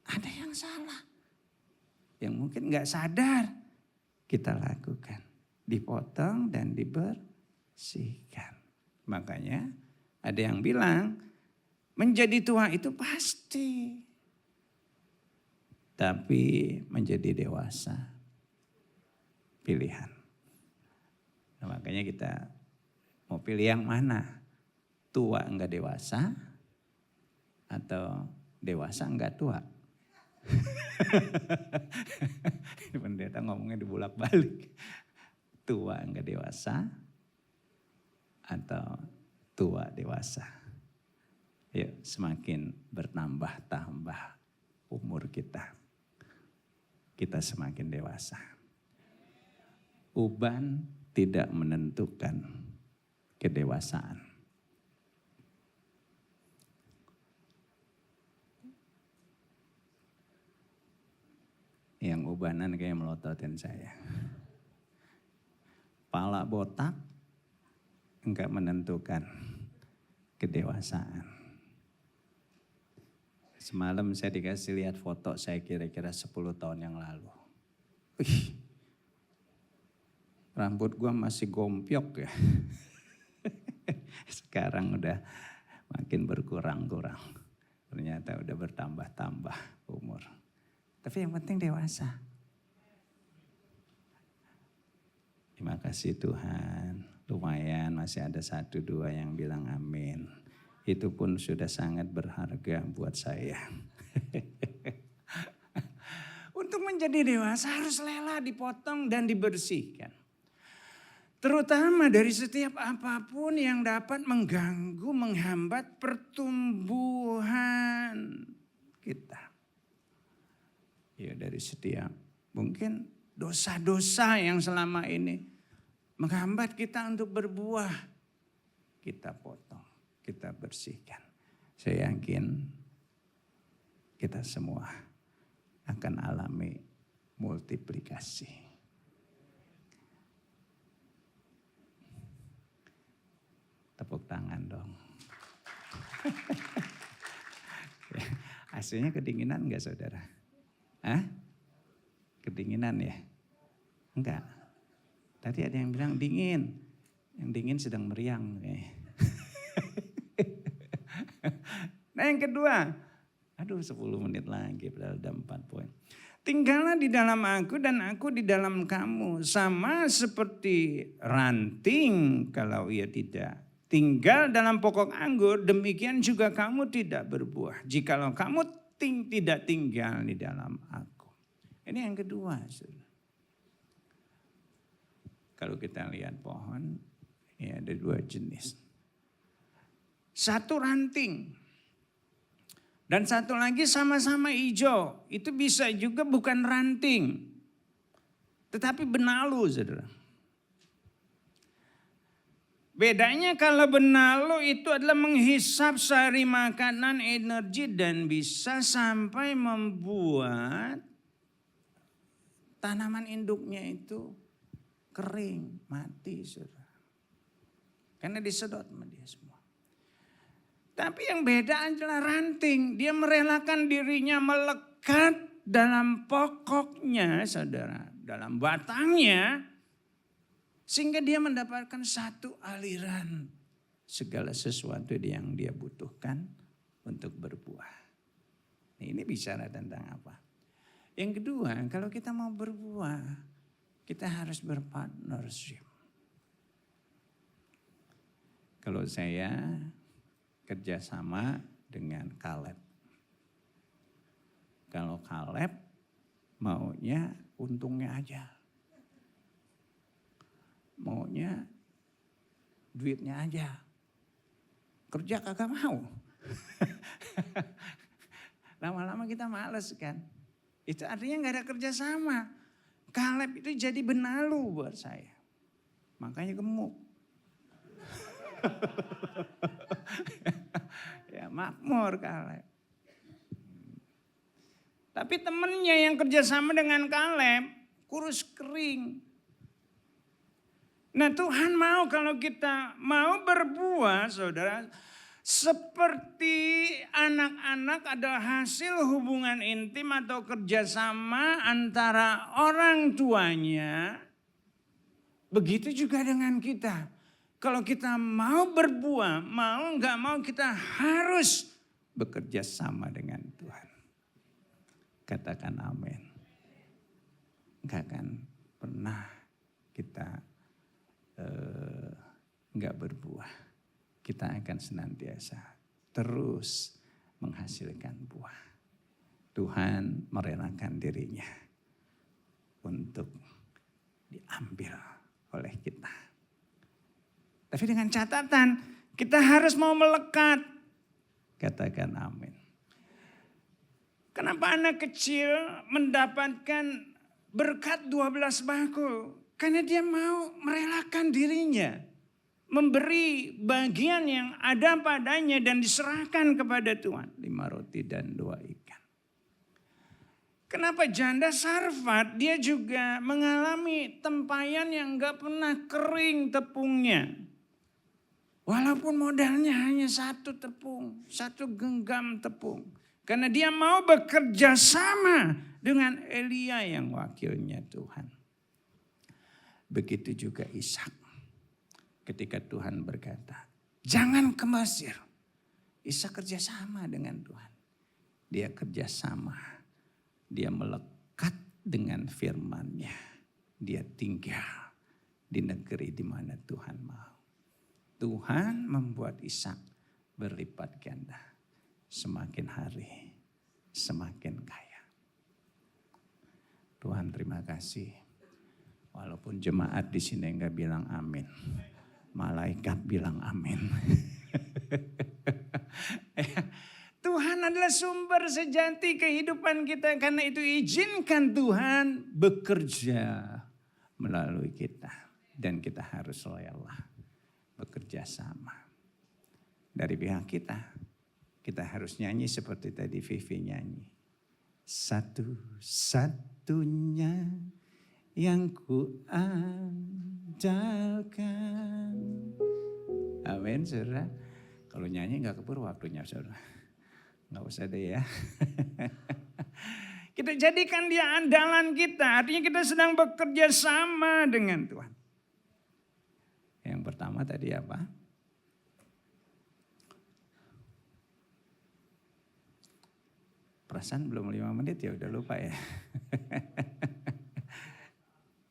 ada yang salah, yang mungkin gak sadar kita lakukan. Dipotong dan dibersihkan. Makanya ada yang bilang, menjadi tua itu pasti. Tapi menjadi dewasa, pilihan. Nah, makanya kita mau pilih yang mana? Tua enggak dewasa atau dewasa enggak tua? Pendeta ngomongnya dibulak-balik. Tua enggak dewasa atau tua dewasa? Yuk, semakin bertambah-tambah umur kita semakin dewasa. Uban tidak menentukan kedewasaan. Yang ubanan kayak melototin saya. Pala botak enggak menentukan kedewasaan. Semalam saya dikasih lihat foto saya kira-kira 10 tahun yang lalu. Wih, rambut gua masih gompiok ya. Sekarang udah makin berkurang-kurang. Ternyata udah bertambah-tambah umur. Tapi yang penting dewasa. Terima kasih Tuhan. Lumayan masih ada 1-2 yang bilang amin. Itu pun sudah sangat berharga buat saya. Untuk menjadi dewasa harus rela dipotong dan dibersihkan. Terutama dari setiap apapun yang dapat mengganggu, menghambat pertumbuhan kita. Ya dari setiap mungkin dosa-dosa yang selama ini menghambat kita untuk berbuah. Kita potong, kita bersihkan. Saya yakin kita semua akan alami multiplikasi. Tepuk tangan dong. Aslinya kedinginan enggak saudara? Hah? Kedinginan ya? Enggak. Tadi ada yang bilang dingin. Yang dingin sedang meriang. Nah yang kedua. Aduh 10 menit lagi padahal ada 4 poin. Tinggallah di dalam aku dan aku di dalam kamu. Sama seperti ranting kalau ia tidak tinggal dalam pokok anggur, demikian juga kamu tidak berbuah. Jikalau kamu tidak tinggal di dalam aku. Ini yang kedua. Kalau kita lihat pohon, ya ada 2 jenis. Satu ranting. Dan satu lagi sama-sama hijau. Itu bisa juga bukan ranting. Tetapi benalu, saudara. Bedanya kalau benalu itu adalah menghisap sari makanan, energi, dan bisa sampai membuat tanaman induknya itu kering, mati, saudara. Karena disedot sama dia semua. Tapi yang beda adalah ranting. Dia merelakan dirinya melekat dalam pokoknya, saudara. Dalam batangnya. Sehingga dia mendapatkan satu aliran segala sesuatu yang dia butuhkan untuk berbuah. Ini bicara tentang apa? Yang kedua, kalau kita mau berbuah, kita harus berpartnership. Kalau saya kerjasama dengan Caleb. Kalau Caleb maunya untungnya aja. Maunya duitnya aja. Kerja kagak mau. Lama-lama kita males kan. Itu artinya nggak ada kerjasama. Kaleb itu jadi benalu buat saya. Makanya gemuk. Ya makmur Kaleb. Tapi temennya yang kerjasama dengan Kaleb kurus kering. Nah Tuhan mau kalau kita mau berbuah saudara. Seperti anak-anak adalah hasil hubungan intim atau kerjasama antara orang tuanya. Begitu juga dengan kita. Kalau kita mau berbuah, mau nggak mau kita harus bekerja sama dengan Tuhan. Katakan amin. Nggak akan pernah kita nggak berbuah. Kita akan senantiasa terus menghasilkan buah. Tuhan merelakan dirinya untuk diambil oleh kita. Tapi dengan catatan kita harus mau melekat. Katakan amin. Kenapa anak kecil mendapatkan berkat 12 bakul? Karena dia mau merelakan dirinya. Memberi bagian yang ada padanya dan diserahkan kepada Tuhan. 5 roti dan 2 ikan. Kenapa janda Sarfat dia juga mengalami tempayan yang gak pernah kering tepungnya. Walaupun modalnya hanya 1 tepung, 1 genggam tepung. Karena dia mau bekerja sama dengan Elia yang wakilnya Tuhan. Begitu juga Ishak. Ketika Tuhan berkata, jangan ke Mesir. Ishak kerjasama dengan Tuhan. Dia kerjasama. Dia melekat dengan firman-Nya. Dia tinggal di negeri di mana Tuhan mau. Tuhan membuat Ishak berlipat ganda. Semakin hari, semakin kaya. Tuhan terima kasih. Walaupun jemaat di sini enggak bilang amin. Malaikat bilang amin. Tuhan adalah sumber sejati kehidupan kita. Karena itu izinkan Tuhan bekerja melalui kita. Dan kita harus rela bekerja sama. Dari pihak kita, kita harus nyanyi seperti tadi Vivi nyanyi. Satu-satunya yang ku andalkan. Amin saudara. Kalau nyanyi gak keburu waktunya saudara. Gak usah deh ya. Kita jadikan dia andalan kita. Artinya kita sedang bekerja sama dengan Tuhan. Yang pertama tadi apa? Perasaan belum 5 menit ya udah lupa ya.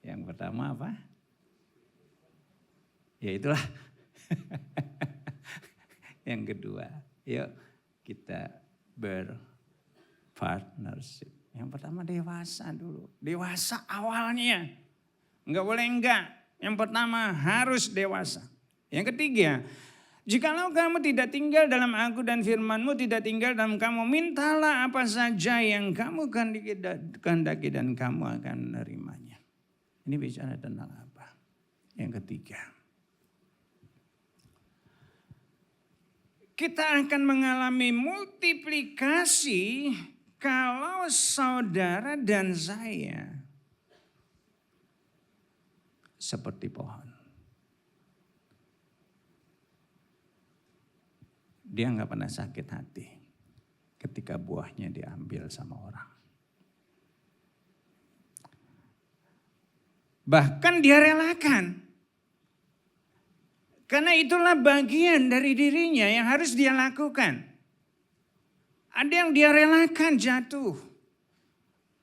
Yang pertama apa? Ya itulah. Yang kedua, yuk kita berpartnership. Yang pertama dewasa dulu. Dewasa awalnya. Enggak boleh enggak. Yang pertama harus dewasa. Yang ketiga, jikalau kamu tidak tinggal dalam aku dan firman-Mu tidak tinggal dalam kamu, mintalah apa saja yang kamu kehendaki dan kamu akan menerimanya. Ini bicara tentang apa? Yang ketiga. Kita akan mengalami multiplikasi kalau saudara dan saya seperti pohon. Dia nggak pernah sakit hati ketika buahnya diambil sama orang. Bahkan dia relakan. Karena itulah bagian dari dirinya yang harus dia lakukan. Ada yang dia relakan jatuh.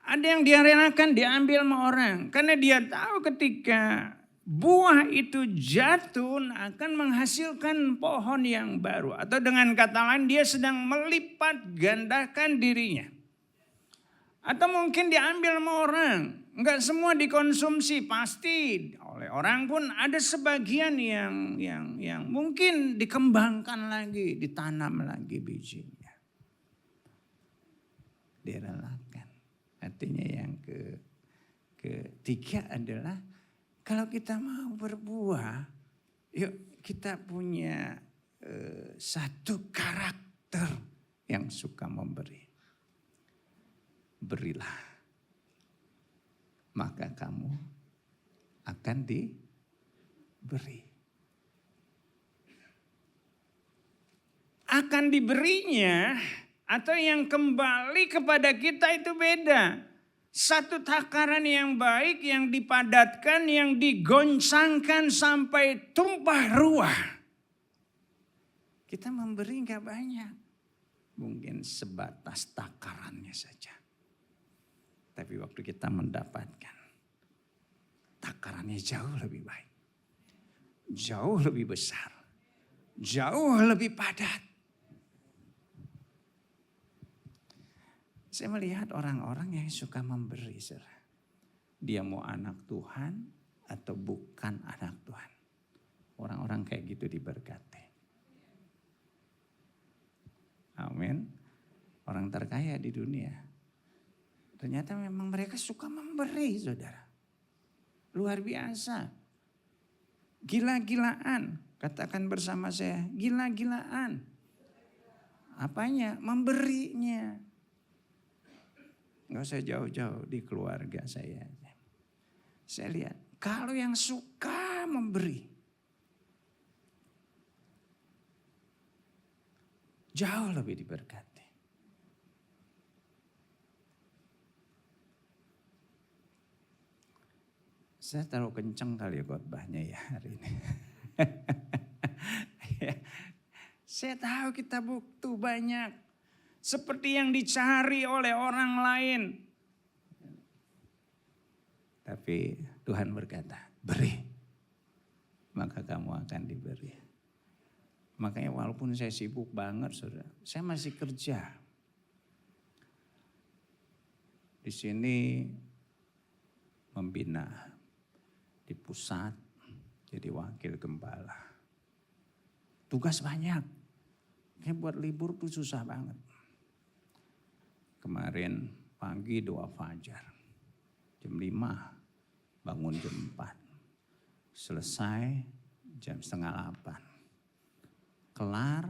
Ada yang dia relakan diambil sama orang. Karena dia tahu ketika buah itu jatuh akan menghasilkan pohon yang baru. Atau dengan kata lain dia sedang melipat gandakan dirinya. Atau mungkin diambil sama orang. Enggak semua dikonsumsi, pasti oleh orang pun ada sebagian yang mungkin dikembangkan lagi, ditanam lagi bijinya. Direlakan. Nah, Artinya yang ketiga adalah kalau kita mau berbuah, yuk kita punya satu karakter yang suka memberi. Berilah, maka kamu akan diberi. Akan diberinya atau yang kembali kepada kita itu beda. Satu takaran yang baik, yang dipadatkan, yang digoncangkan sampai tumpah ruah. Kita memberi gak banyak. Mungkin sebatas takarannya saja. Tapi waktu kita mendapatkan, takarannya jauh lebih baik. Jauh lebih besar. Jauh lebih padat. Saya melihat orang-orang yang suka memberi. Dia mau anak Tuhan atau bukan anak Tuhan. Orang-orang kayak gitu diberkati. Amin. Orang terkaya di dunia. Ternyata memang mereka suka memberi, saudara. Luar biasa. Gila-gilaan. Katakan bersama saya, gila-gilaan. Apanya? Memberinya. Gak usah jauh-jauh di keluarga saya. Saya lihat, kalau yang suka memberi, jauh lebih diberkati. Saya terlalu kenceng kali ya khotbahnya ya hari ini. Saya tahu kita butuh banyak. Seperti yang dicari oleh orang lain. Tapi Tuhan berkata, beri. Maka kamu akan diberi. Makanya walaupun saya sibuk banget, saudara, saya masih kerja. Di sini membina di pusat, jadi wakil gembala. Tugas banyak. Kayak buat libur tuh susah banget. Kemarin pagi doa fajar. Jam 5 bangun jam 4. Selesai jam 7:30. Kelar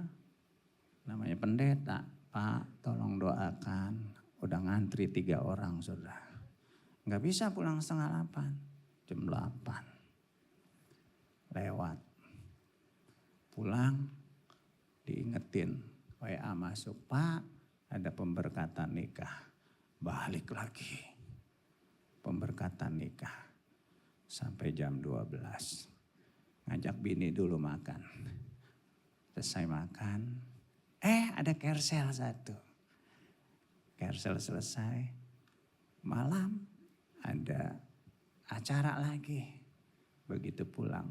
namanya pendeta. Pak tolong doakan. Udah ngantri 3 orang saudara. Gak bisa pulang 7:30. Jam 8. Lewat. Pulang diingetin. WA masuk, Pak. Ada pemberkatan nikah, balik lagi. Pemberkatan nikah sampai jam 12. Ngajak bini dulu makan. Selesai makan, ada kersel 1. Kersel selesai, malam ada acara lagi. Begitu pulang,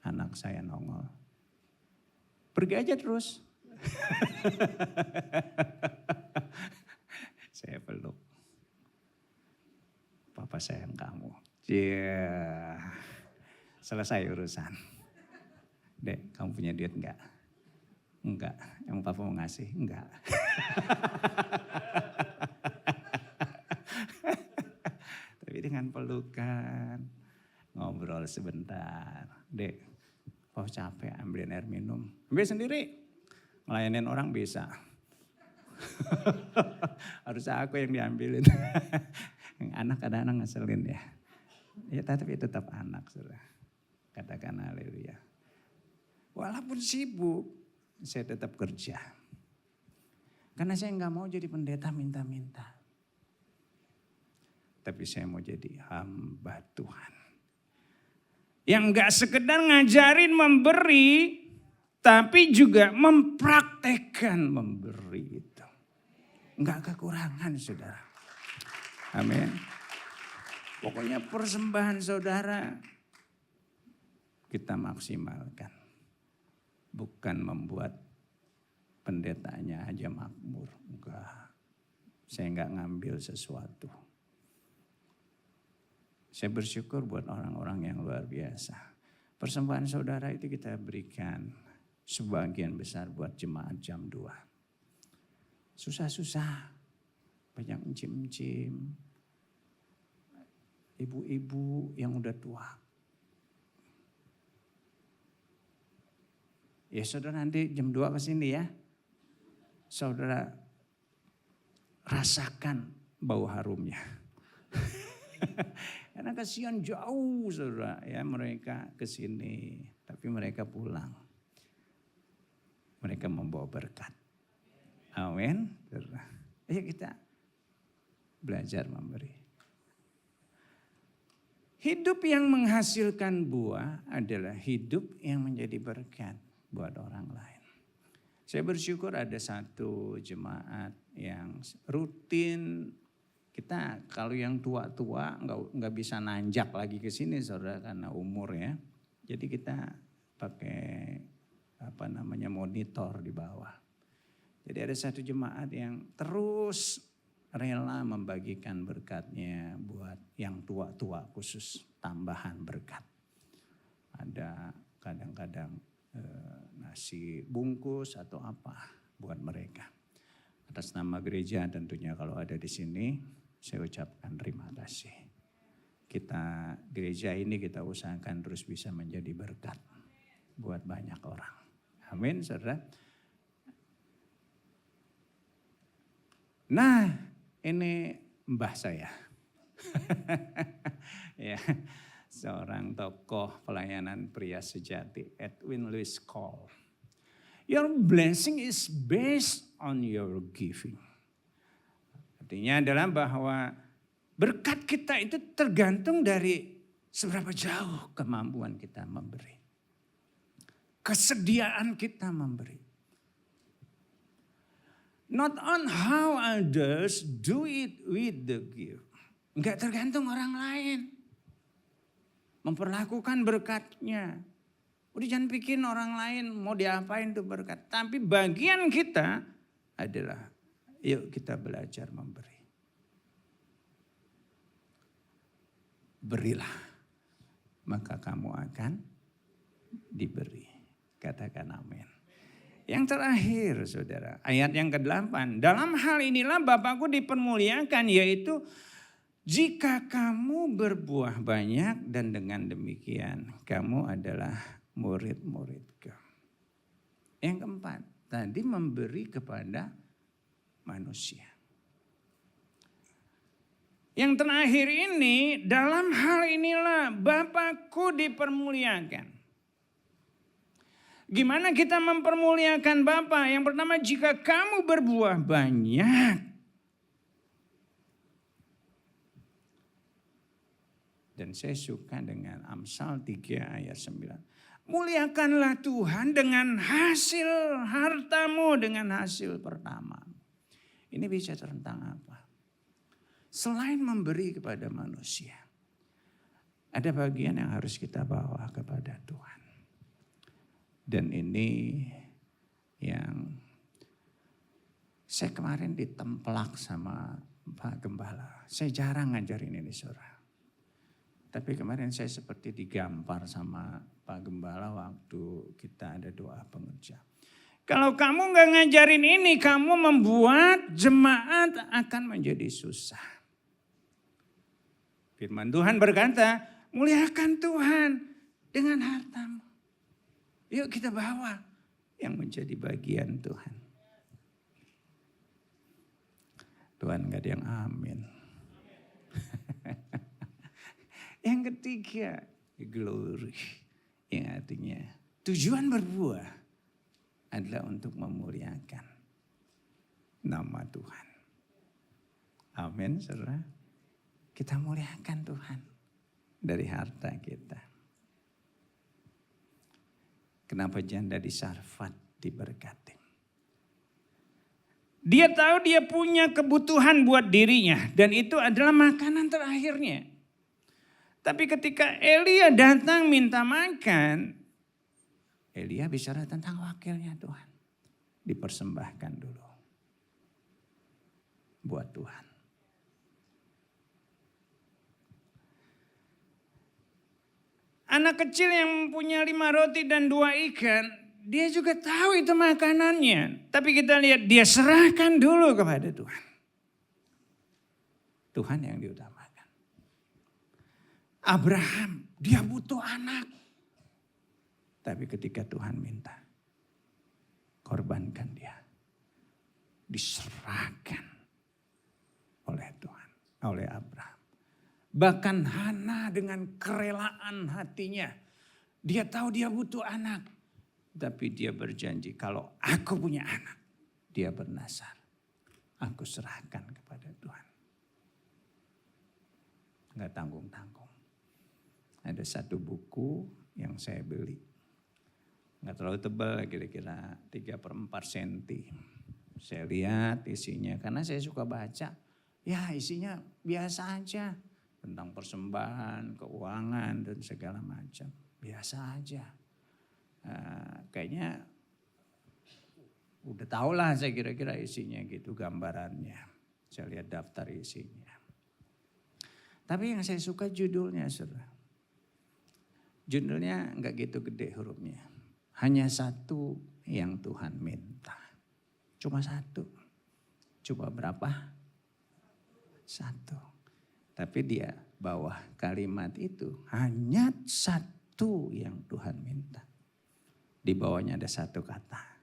anak saya nongol. Pergi aja terus. Saya peluk. Papa sayang kamu. Selesai urusan. Dek, kamu punya duit enggak? Enggak. Yang papa mau ngasih? Enggak. Tapi dengan pelukan, ngobrol sebentar. Dek, papa capek ambilin air minum. Ambil sendiri. Ngelayanin orang bisa. Harusnya aku yang diambilin. Anak kadang-kadang ngeselin ya. Ya tapi tetap anak. Saudara. Katakan haleluya. Walaupun sibuk, saya tetap kerja. Karena saya gak mau jadi pendeta minta-minta. Tapi saya mau jadi hamba Tuhan. Yang gak sekedar ngajarin memberi, tapi juga mempraktekkan memberi itu. Enggak kekurangan saudara. Amin. Pokoknya persembahan saudara kita maksimalkan. Bukan membuat pendetanya aja makmur. Enggak. Saya enggak ngambil sesuatu. Saya bersyukur buat orang-orang yang luar biasa. Persembahan saudara itu kita berikan. Sebagian besar buat jemaat jam 2. Susah-susah. Banyak encim-encim. ibu-ibu yang udah tua. Ya saudara nanti jam 2 ke sini ya. Saudara rasakan bau harumnya. Karena kasihan jauh saudara ya mereka ke sini. Tapi mereka pulang. Mereka membawa berkat. Amin. Ayo kita belajar memberi. Hidup yang menghasilkan buah adalah hidup yang menjadi berkat buat orang lain. Saya bersyukur ada satu jemaat yang rutin. Kita kalau yang tua-tua nggak bisa nanjak lagi ke sini saudara karena umur ya. Jadi kita pakai monitor di bawah. Jadi ada satu jemaat yang terus rela membagikan berkatnya buat yang tua-tua khusus tambahan berkat. Ada kadang-kadang nasi bungkus atau apa buat mereka. Atas nama gereja tentunya kalau ada di sini saya ucapkan terima kasih. Kita gereja ini kita usahakan terus bisa menjadi berkat buat banyak orang. Amin saudara. Nah ini mbah saya. Ya, seorang tokoh pelayanan pria sejati, Edwin Lewis Cole. Your blessing is based on your giving. Artinya adalah bahwa berkat kita itu tergantung dari seberapa jauh kemampuan kita memberi. Kesediaan kita memberi. Not on how others do it with the gift. Enggak tergantung orang lain. Memperlakukan berkatnya. Udah jangan bikin orang lain mau diapain tuh berkat. Tapi bagian kita adalah yuk kita belajar memberi. Berilah. Maka kamu akan diberi. Katakan amin. Yang terakhir saudara, ayat yang ke-8. Dalam hal inilah Bapakku dipermuliakan, yaitu jika kamu berbuah banyak dan dengan demikian kamu adalah murid-muridku. Yang keempat, tadi memberi kepada manusia. Yang terakhir ini, dalam hal inilah Bapakku dipermuliakan. Gimana kita mempermuliakan Bapa? Yang pertama, jika kamu berbuah banyak. Dan saya suka dengan Amsal 3 ayat 9. Muliakanlah Tuhan dengan hasil hartamu, dengan hasil pertama. Ini bicara tentang apa? Selain memberi kepada manusia, ada bagian yang harus kita bawa kepada Tuhan. Dan ini yang saya kemarin ditemplak sama Pak Gembala. Saya jarang ngajarin ini saudara. Tapi kemarin saya seperti digampar sama Pak Gembala waktu kita ada doa pengerja. Kalau kamu gak ngajarin ini, kamu membuat jemaat akan menjadi susah. Firman Tuhan berkata, muliakan Tuhan dengan hartamu. Yuk kita bawa yang menjadi bagian Tuhan. Tuhan gak ada yang amin. Yang ketiga, glory. Yang artinya tujuan berbuah adalah untuk memuliakan nama Tuhan. Amin saudara. Kita muliakan Tuhan dari harta kita. Kenapa janda di Sarfat diberkati? Dia tahu dia punya kebutuhan buat dirinya. Dan itu adalah makanan terakhirnya. Tapi ketika Elia datang minta makan. Elia bicara tentang wakilnya Tuhan. Dipersembahkan dulu. Buat Tuhan. Anak kecil yang punya 5 roti dan 2 ikan, dia juga tahu itu makanannya. Tapi kita lihat dia serahkan dulu kepada Tuhan. Tuhan yang diutamakan. Abraham, dia butuh anak. Tapi ketika Tuhan minta, korbankan dia. Diserahkan oleh Tuhan, oleh Abraham. Bahkan Hana dengan kerelaan hatinya, dia tahu dia butuh anak. Tapi dia berjanji kalau aku punya anak, dia bernazar. Aku serahkan kepada Tuhan. Enggak tanggung-tanggung. Ada satu buku yang saya beli. Enggak terlalu tebal, kira-kira 3/4 senti. Saya lihat isinya, karena saya suka baca. Ya isinya biasa aja. Tentang persembahan, keuangan dan segala macam. Biasa aja. Kayaknya udah tau lah saya kira-kira isinya gitu, gambarannya. Saya lihat daftar isinya. Tapi yang saya suka judulnya, saudara. Judulnya enggak gitu gede hurufnya. Hanya satu yang Tuhan minta. Cuma satu. Coba berapa? Satu. Tapi dia bawah kalimat itu hanya satu yang Tuhan minta. Di bawahnya ada satu kata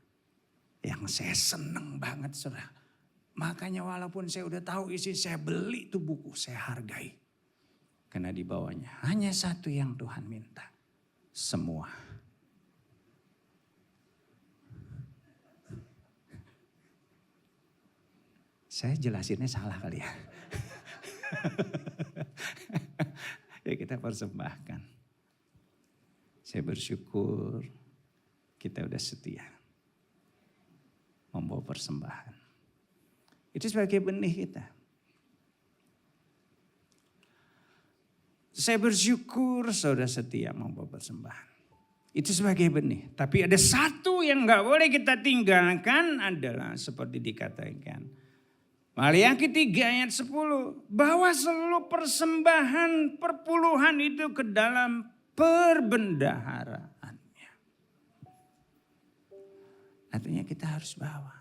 yang saya seneng banget, saudara. Makanya walaupun saya udah tahu isi, saya beli itu buku, saya hargai. Karena di bawahnya hanya satu yang Tuhan minta. Semua. Saya jelasinnya salah kali ya. Ya kita persembahkan. Saya bersyukur kita udah setia membawa persembahan. Itu sebagai benih kita. Saya bersyukur saudara setia membawa persembahan. Itu sebagai benih. Tapi ada satu yang gak boleh kita tinggalkan adalah seperti dikatakan. Maliaki 3 ayat 10. Bawa seluruh persembahan perpuluhan itu ke dalam perbendaharaannya. Artinya kita harus bawa.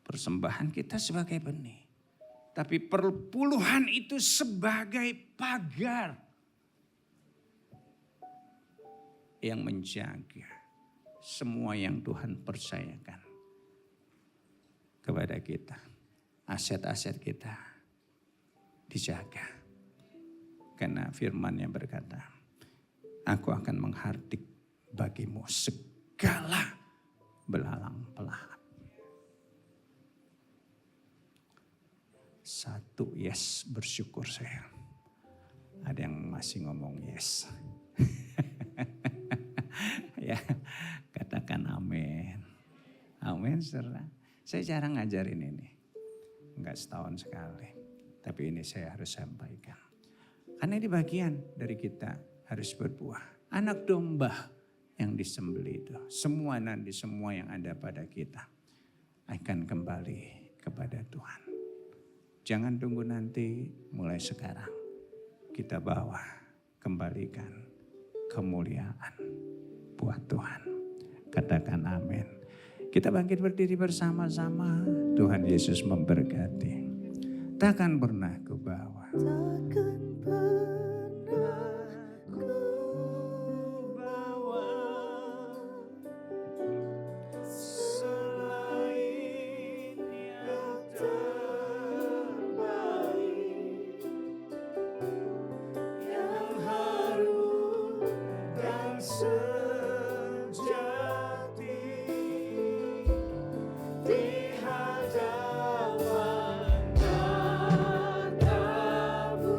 Persembahan kita sebagai benih. Tapi perpuluhan itu sebagai pagar. Yang menjaga semua yang Tuhan percayakan kepada kita. Aset-aset kita dijaga. Karena firman-Nya berkata, aku akan menghardik bagimu segala belalang pelahan. Satu yes, bersyukur saya. Ada yang masih ngomong yes. Ya, katakan amin. Amin, saudara. Saya jarang ngajarin ini. Enggak setahun sekali. Tapi ini saya harus sampaikan. Karena ini bagian dari kita harus berbuah. Anak domba yang disembelih itu. Semua nanti, semua yang ada pada kita akan kembali kepada Tuhan. Jangan tunggu nanti, mulai sekarang. Kita bawa, kembalikan kemuliaan buat Tuhan. Katakan amin. Kita bangkit berdiri bersama-sama. Tuhan Yesus memberkati. Takkan pernah ku bawa. Takkan pernah ku bawa selain yang terbaik, yang harum dan sejati di hadapan tatamu.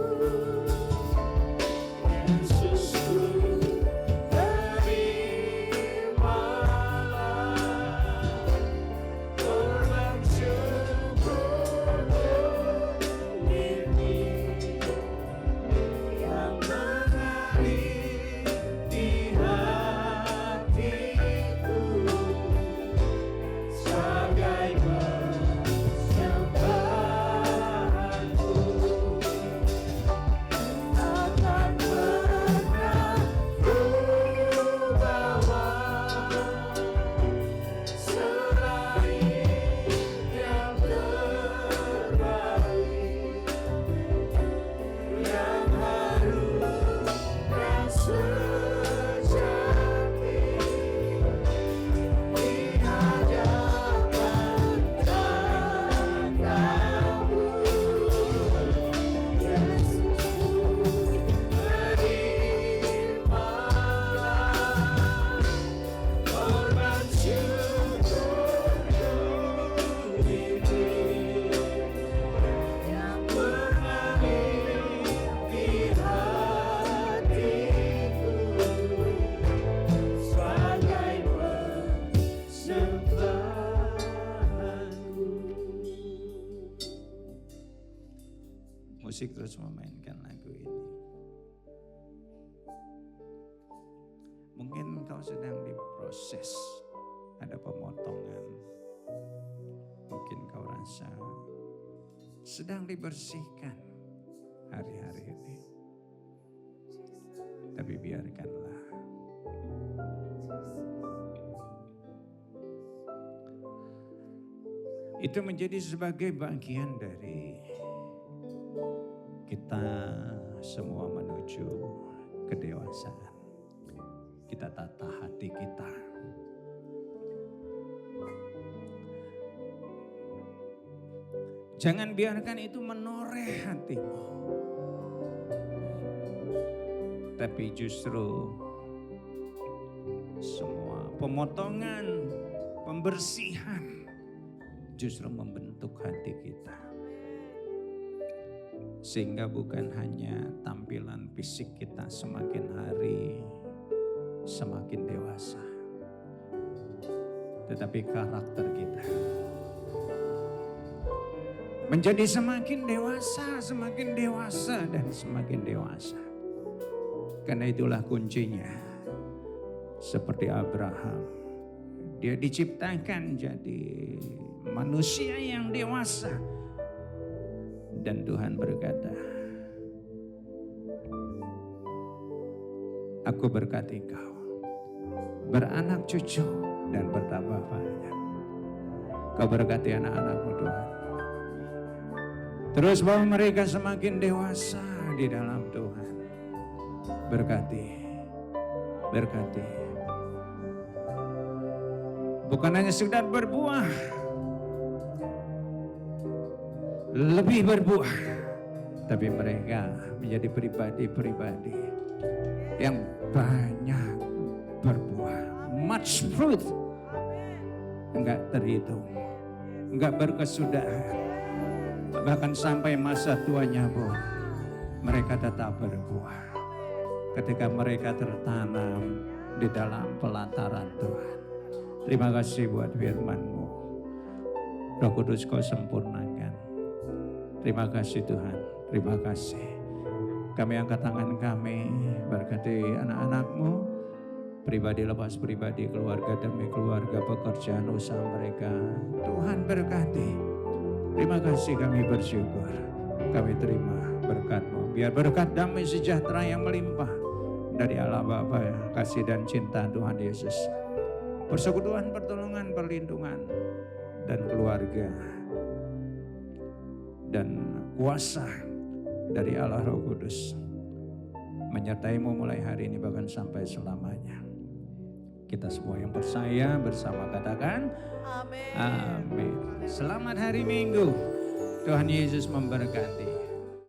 musik terus memainkan lagu ini. Mungkin kau sedang diproses, ada pemotongan. Mungkin kau rasa sedang dibersihkan hari-hari ini. Tapi biarkanlah. Itu menjadi sebagai bagian dari kita semua menuju kedewasaan. Kita tata hati kita. Jangan biarkan itu menoreh hatimu. Tapi justru semua pemotongan, pembersihan justru membentuk hati kita. Sehingga bukan hanya tampilan fisik kita semakin hari semakin dewasa, tetapi karakter kita menjadi semakin dewasa dan semakin dewasa. Karena itulah kuncinya. Seperti Abraham, dia diciptakan jadi manusia yang dewasa. Dan Tuhan berkata, aku berkati engkau beranak cucu dan bertambah banyak. Kau berkati anak-anakmu Tuhan. Terus bawa mereka semakin dewasa di dalam Tuhan. Berkati. Bukan hanya sekedar berbuah, lebih berbuah, tapi mereka menjadi pribadi-pribadi yang banyak berbuah, much fruit, enggak terhitung, enggak berkesudahan, bahkan sampai masa tuanya pun mereka tetap berbuah. Ketika mereka tertanam di dalam pelataran Tuhan. Terima kasih buat firman-Mu. Roh Kudus Kau sempurnakan. Terima kasih Tuhan, terima kasih. Kami angkat tangan kami, berkati anak-anak-Mu, pribadi lepas pribadi, keluarga demi keluarga, pekerjaan usaha mereka. Tuhan berkati. Terima kasih, kami bersyukur. Kami terima berkat-Mu. Biar berkat damai sejahtera yang melimpah dari Allah Bapa, kasih dan cinta Tuhan Yesus, persekutuan, pertolongan, perlindungan, dan keluarga, dan kuasa dari Allah Roh Kudus menyertai-Mu mulai hari ini bahkan sampai selamanya. Kita semua yang percaya bersama katakan amin. Amin. Selamat hari Minggu. Tuhan Yesus memberkati.